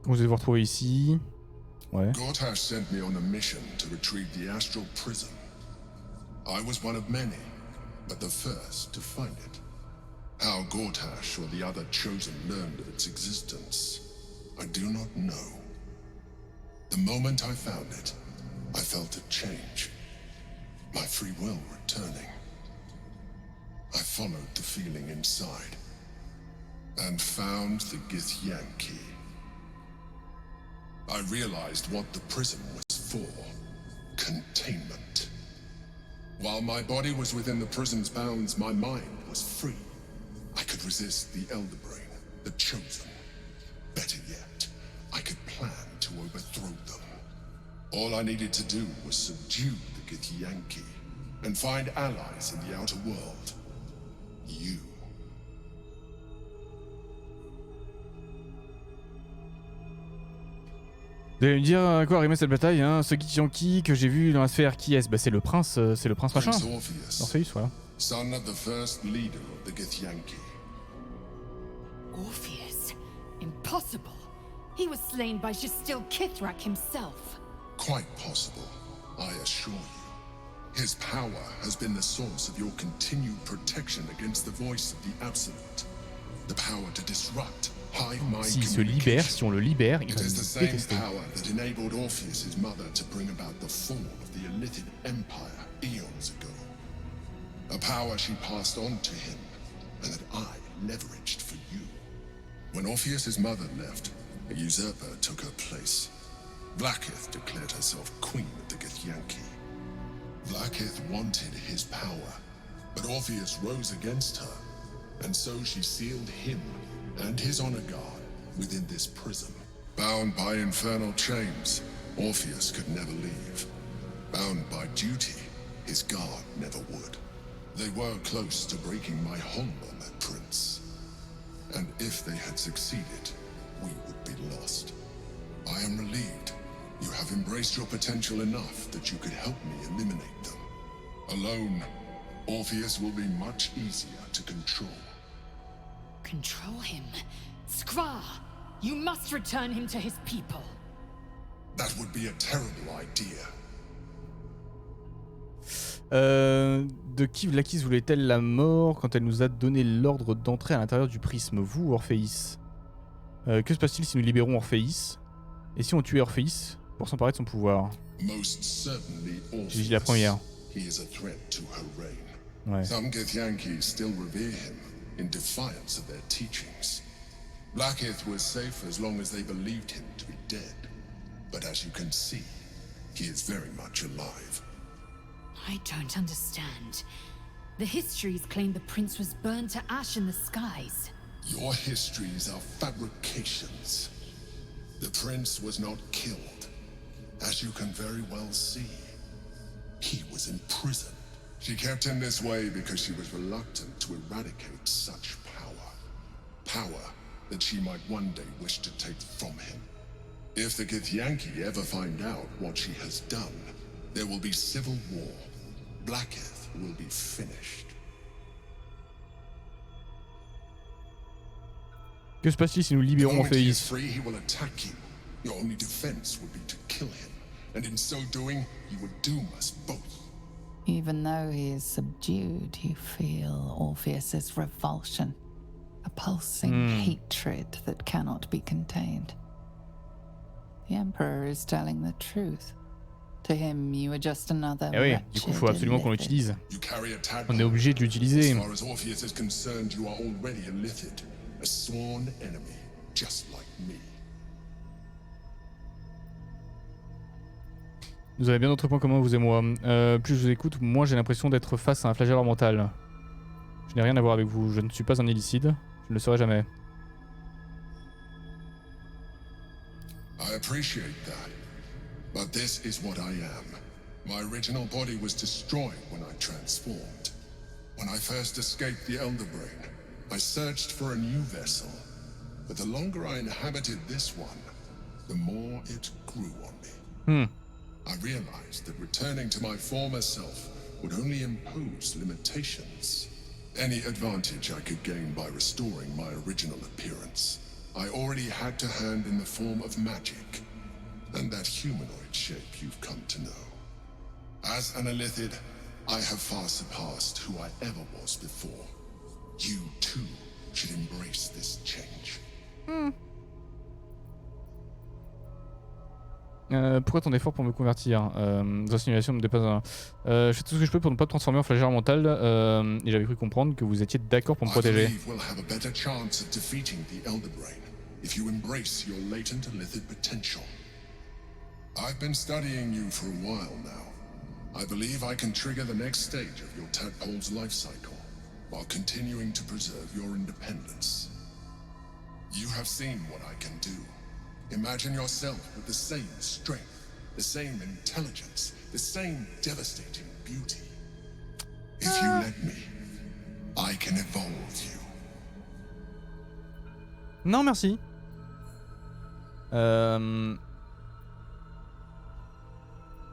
Vous allez vous retrouver ici. Ouais. Gortash sent me on a mission to retrieve the astral prism. I was one of many, but the first to find it. How Gortash or the other chosen learned of its existence, I do not know. The moment I found it, I felt a change. My free will returning. I followed the feeling inside, and found the Githyan key. I realized what the prism was for. Containment. While my body was within the prism's bounds, my mind was free. I could resist the Elder Brain, the Chosen. Better yet, I could plan to overthrow them. All I needed to do was subdue the Githyan key and find allies in the outer world. You. Vous allez me dire à quoi arrivait cette bataille, hein? Ce Githyanki que j'ai vu dans la sphère, qui est-ce? Bah c'est le prince machin. Orpheus, voilà. Son of the first leader of the Githyanki. Orpheus? Impossible. He was slain by Justil Kithrak himself. Quite possible, I assure you. His power has been the source of your continued protection against the voice of the Absolute. The power to disrupt high mind communication. Si on le libère, il va It is nous the same détester. power that enabled Orpheus's mother to bring about the fall of the Illithid Empire eons ago. A power she passed on to him, and that I leveraged for you. When Orpheus's mother left, a usurper took her place. Vlaakith declared herself queen of the Githyanki. Vlaakith wanted his power, but Orpheus rose against her, and so she sealed him and his honor guard within this prison. Bound by infernal chains, Orpheus could never leave. Bound by duty, his guard never would. They were close to breaking my hold on that prince. And if they had succeeded, we would be lost. I am relieved. You have embraced your potential enough that you could help me eliminate them. Alone, Orpheus will be much easier to control. Control him? Skrar! You must return him to his people. That would be a terrible idea. De qui voulait-elle la mort quand elle nous a donné l'ordre d'entrer à l'intérieur du prisme, vous ou Orpheus? Que se passe-t-il si nous libérons Orpheus? Et si on tuait Orpheus pour s'emparer de son pouvoir? Most certainly J'ai dit la première. He is a threat to her reign. Ouais. Some Githyanki still revere him in defiance of their teachings. Blackith was safe as long as they believed him to be dead. But as you can see, he is very much alive. I don't understand. The histories claim the prince was burned to ash in the skies. Your histories are fabrications. The prince was not killed. As you can very well see, he was imprisoned. She kept him this way because she was reluctant to eradicate such power. Power that she might one day wish to take from him. If the Githyanki ever find out what she has done, there will be civil war. Blackith will be finished. Que se passe-t-il si nous libérons Orpheus? He will attack you. Your only defense would be to kill him, and in so doing, you would doom us both. Even though he is subdued, you feel Orpheus's revulsion, a pulsing hatred that cannot be contained. The Emperor is telling the truth. To him, you are just another. Eh oui, du coup, faut absolument qu'on l'utilise. On est obligé de l'utiliser. As far as Orpheus is concerned, you are already a Lithid, a sworn enemy, just like me. Vous avez bien d'autres points communs, vous et moi. Plus je vous écoute, moins j'ai l'impression d'être face à un flagelleur mental. Je n'ai rien à voir avec vous. Je ne suis pas un illicide. Je ne le serai jamais. I appreciate that. But this is what I am. My original body was destroyed when I transformed. When I first escaped the Elder Brain, I searched for a new vessel. But the longer I inhabited this one, the more it grew on me. I realized that returning to my former self would only impose limitations. Any advantage I could gain by restoring my original appearance, I already had to hand in the form of magic, and that humanoid shape you've come to know. As an Illithid, I have far surpassed who I ever was before. You too should embrace this change. Pourquoi ton effort pour me convertir? Dans simulation ne me dépasse un. Je fais tout ce que je peux pour ne pas me transformer en flagelleur mental et j'avais cru comprendre que vous étiez d'accord pour me protéger. I believe we'll have a better chance of defeating the Elder Brain if you embrace your latent Illithid potential. I've been studying you for a while now. I believe I can trigger the next stage of your tadpole's life cycle while continuing to preserve your independence. You have seen what I can do. Imagine yourself with the same strength, the same intelligence, the same devastating beauty. If you let me, I can evolve you. Non, merci.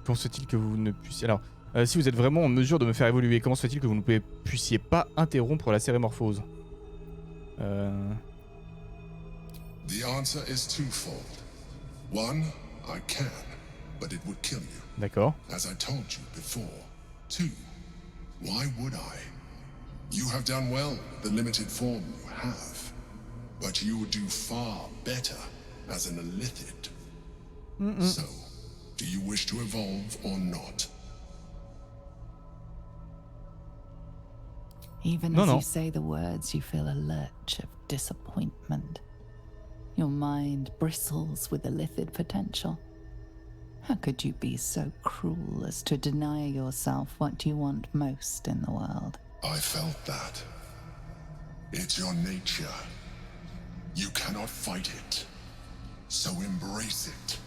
Comment se fait-il que vous ne puissiez... Alors, si vous êtes vraiment en mesure de me faire évoluer, comment se fait-il que vous ne puissiez pas interrompre la cérémorphose? The answer is twofold. One, I can, but it would kill you. D'accord. As I told you before. Two, why would I? You have done well with the limited form you have, but you would do far better as an Illithid. So, do you wish to evolve or not? Even as you say the words, you feel a lurch of disappointment. Your mind bristles with Illithid potential. How could you be so cruel as to deny yourself what you want most in the world? I felt that. It's your nature. You cannot fight it. So embrace it.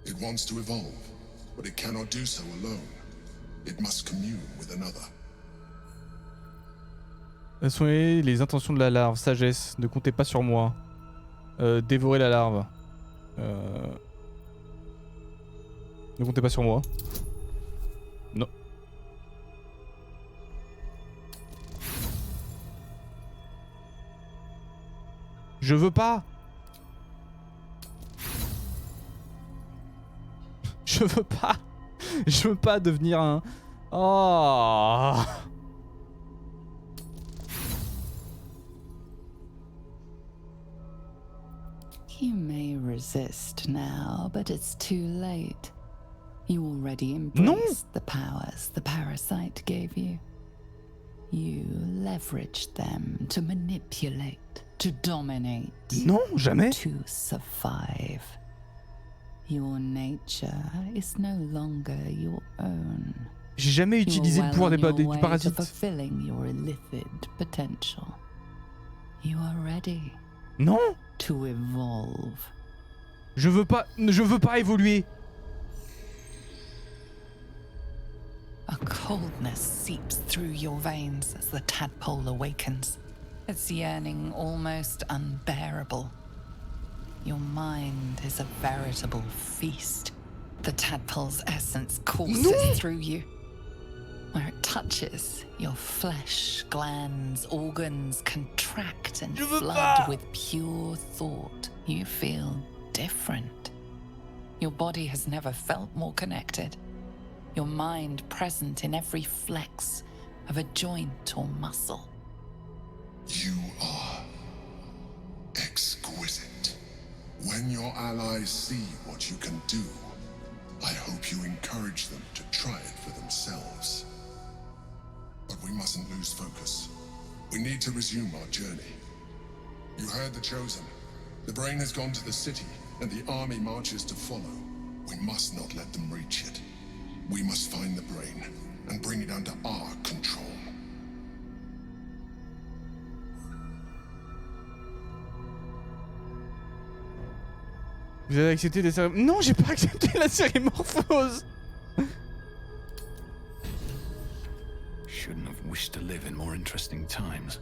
It wants to evolve, but it cannot do so alone. It must commune with another. Quelles sont les intentions de la larve? Sagesse, ne comptez pas sur moi. Dévorer la larve. Ne comptez pas sur moi. Non. Je veux pas. Je veux pas. Je veux pas devenir un... Oh. You may resist now, but it's too late. You already embraced the powers the parasite gave you. You leveraged them to manipulate, to dominate. Non, jamais. To survive. Your nature is no longer your own. J'ai jamais utilisé le pouvoir du parasite. Fulfilling your illithid potential. You are ready. Non. To evolve. Je veux pas évoluer. A coldness seeps through your veins as the tadpole awakens, its yearning almost unbearable. Your mind is a veritable feast. The tadpole's essence courses through you. Where it touches, your flesh, glands, organs contract and flood with pure thought. You feel different. Your body has never felt more connected. Your mind present in every flex of a joint or muscle. You are exquisite. When your allies see what you can do, I hope you encourage them to try it for themselves. But we mustn't lose focus. We need to resume our journey. You heard the Chosen. The brain has gone to the city, and the army marches to follow. We must not let them reach it. We must find the brain and bring it under our control. Vous avez accepté des cérémorphoses? Non, j'ai pas accepté la cérémorphose. Shouldn't have wished to live in more interesting times.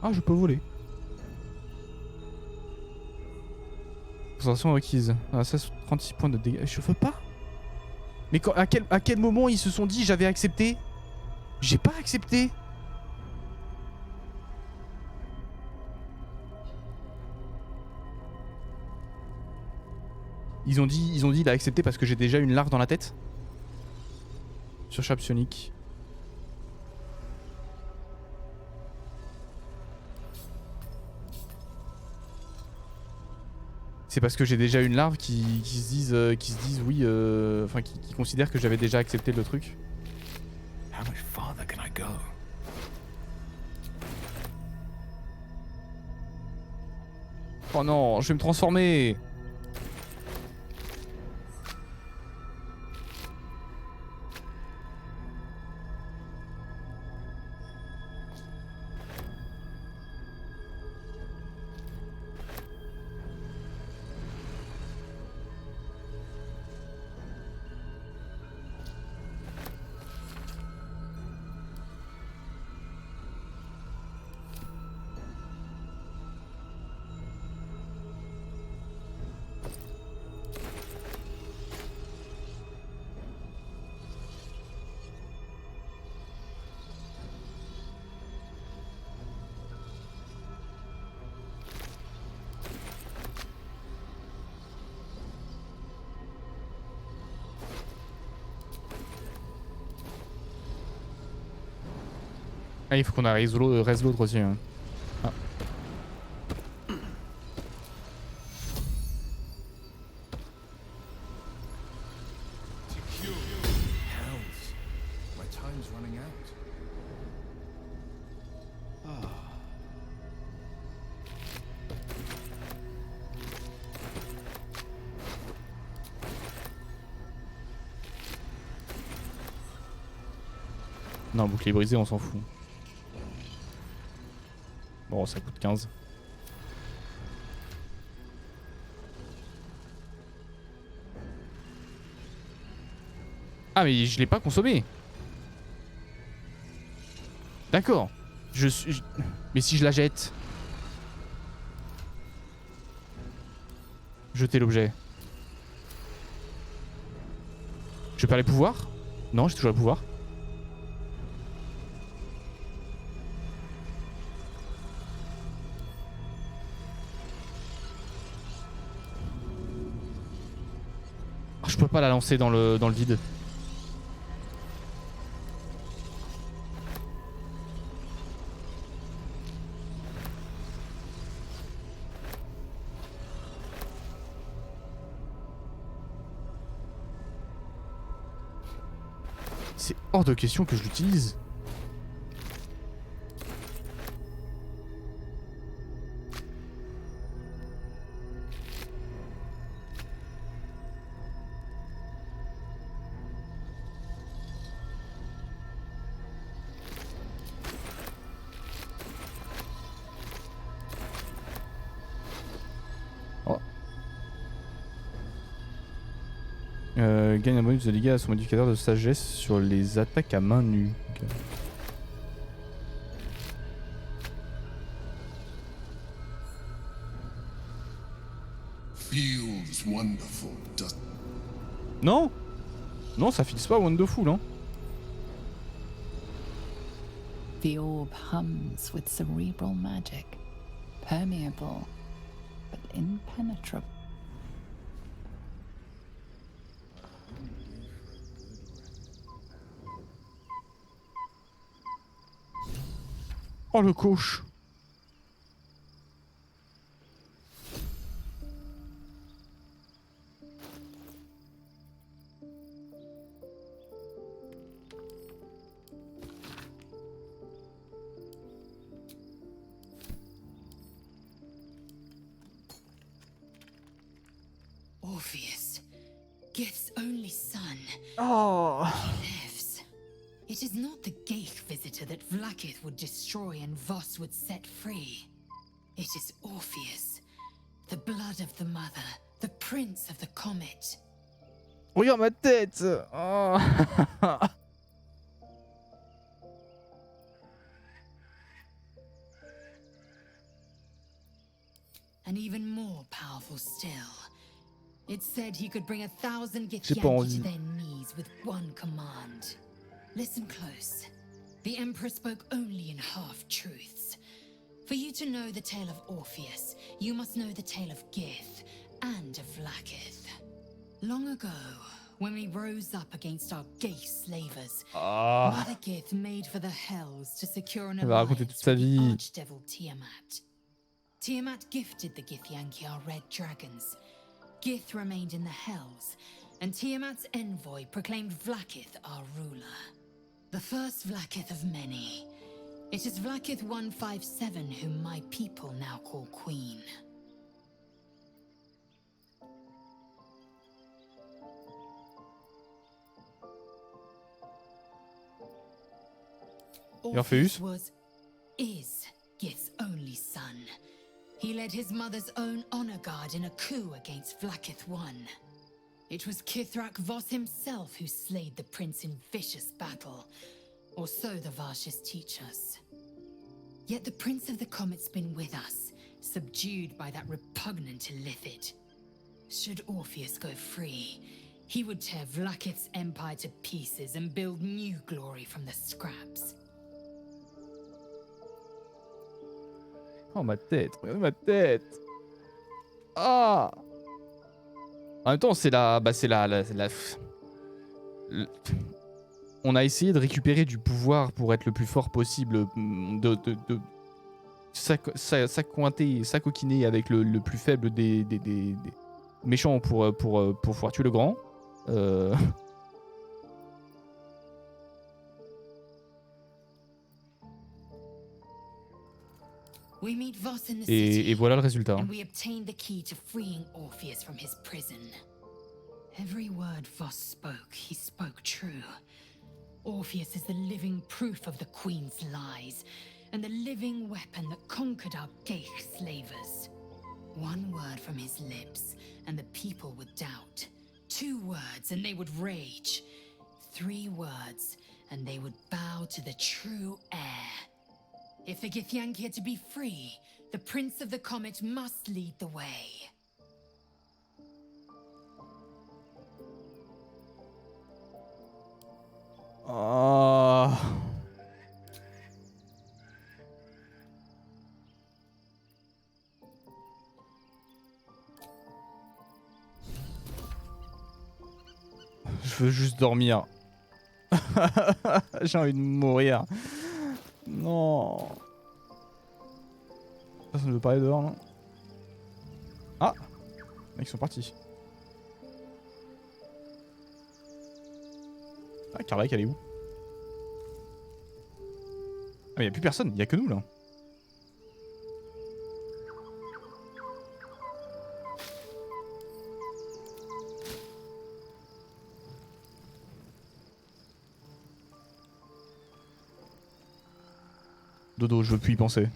Ah, je peux voler. Concentration requise. Ah, ça, 36 points de dégâts. Je veux pas. Mais quand, à quel moment ils se sont dit j'avais accepté? J'ai pas accepté. Ils ont dit il a accepté parce que j'ai déjà une larve dans la tête. Surchape psionique. C'est parce que j'ai déjà une larve qui se disent oui, enfin qui considèrent que j'avais déjà accepté le truc. How much farther can I go? Oh non, je vais me transformer. Ah, il faut qu'on reste l'autre aussi. Hein. Ah. Non, bouclier brisé, on s'en fout. Bon, ça coûte 15. Ah mais je l'ai pas consommé. D'accord. Mais si je la jette. Jeter l'objet. Je perds les pouvoirs? Non, j'ai toujours le pouvoir. Oh, je peux pas la lancer dans le vide. C'est hors de question que je l'utilise. Gagne un bonus de dégâts à son modificateur de sagesse sur les attaques à main nue. Okay. Feels wonderful, Non. Non, ça feels pas wonderful, hein. The orb hums with cerebral magic, permeable but impenetrable. Oh le coach. Orpheus, Gith's only son. Oh. He lives. It is not the Geich visitor that Vlaakith would destroy and Voss would set free. It is Orpheus, the blood of the mother, the prince of the comet. Regarde ma tête. Oh. And even more powerful still. It said he could bring 1,000 Githyanki to their knees with one command. Listen close. The Emperor spoke only in half-truths. For you to know the tale of Orpheus, you must know the tale of Gith and of Vlaakith. Long ago, when we rose up against our Geich slavers, Mother Gith made for the Hells to secure an alliance with the Archdevil Tiamat. Tiamat gifted the Githyanki our red dragons. Gith remained in the Hells, and Tiamat's envoy proclaimed Vlaakith our ruler. The first Vlaakith of many. It is Vlaakith 157 whom my people now call Queen. Orpheus is Gith's only son. He led his mother's own honor guard in a coup against Vlaakith I. It was Kithrak Voss himself who slayed the prince in vicious battle, or so the Varshas teach us. Yet the Prince of the Comet's been with us, subdued by that repugnant Illithid. Should Orpheus go free, he would tear Vlaakith's empire to pieces and build new glory from the scraps. Oh ma tête, regardez ma tête. Ah. En même temps, c'est la, on a essayé de récupérer du pouvoir pour être le plus fort possible, de s'acoquiner avec le plus faible des méchants pour pouvoir tuer le grand. We meet Voss in the Et voilà le résultat. And we obtain the key to freeing Orpheus from his prison. Every word Voss spoke, he spoke true. Orpheus is the living proof of the Queen's lies, and the living weapon that conquered our Geich slavers. One word from his lips, and the people would doubt. 2 words, and they would rage. 3 words, and they would bow to the true heir. If the Githyanki are to be free, the Prince of the Comet must lead the way. Oh. Je veux juste dormir. J'ai envie de mourir. Non. Personne ne veut parler dehors, non? Ah, les mecs sont partis. Ah, Carlac, elle est où? Ah, mais y'a plus personne, y'a que nous là. Dodo, je veux plus y penser.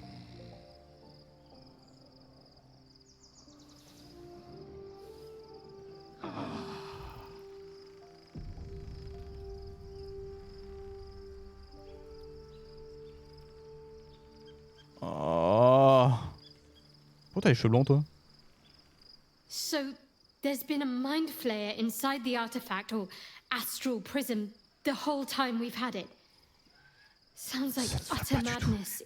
Oh. Pourquoi t'as les cheveux blancs, toi? So, there's been a mind flayer inside the artifact or astral prism the whole time we've had it. Sounds like utter madness,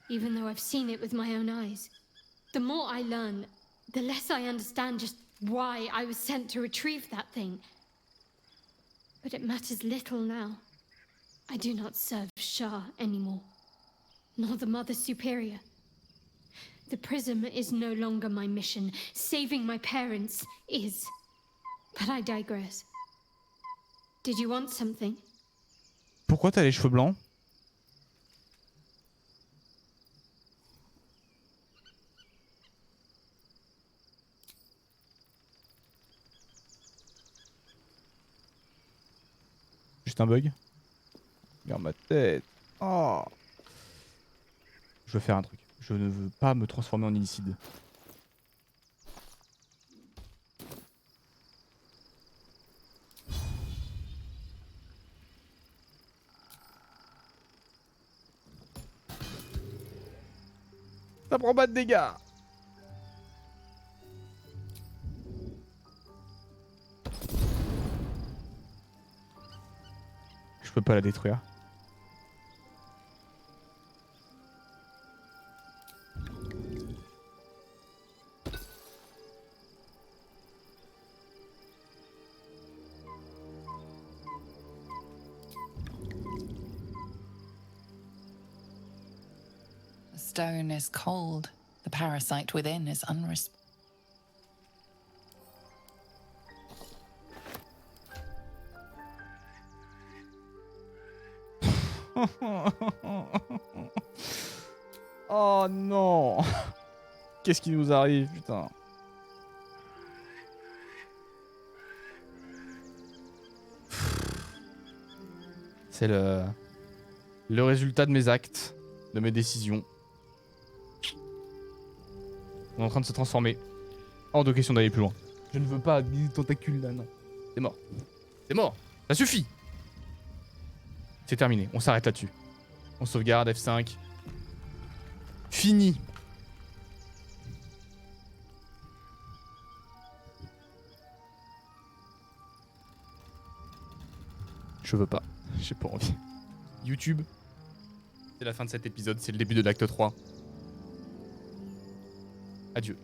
even though I've seen it with my own eyes. The more I learn, the less I understand just why I was sent to retrieve that thing. But it matters little now. I do not serve Shah anymore, nor the Mother Superior. The prism is no longer my mission. Saving my parents is. But I digress. Did you want something? Pourquoi t'as les cheveux blancs? Juste un bug. Regarde ma tête. Oh. Je veux faire un truc. Je ne veux pas me transformer en illicide. Ça prend pas de dégâts. Je peux pas la détruire. The stone is cold. The parasite within is unresponsive. Oh non. Qu'est-ce qui nous arrive, putain? C'est le résultat de mes actes, de mes décisions. On est en train de se transformer. Hors de question d'aller plus loin. Je ne veux pas des tentacules là, non. C'est mort. C'est mort. Ça suffit. C'est terminé. On s'arrête là-dessus. On sauvegarde F5. Fini. Je veux pas. J'ai pas envie. YouTube. C'est la fin de cet épisode. C'est le début de l'acte 3. Adieu.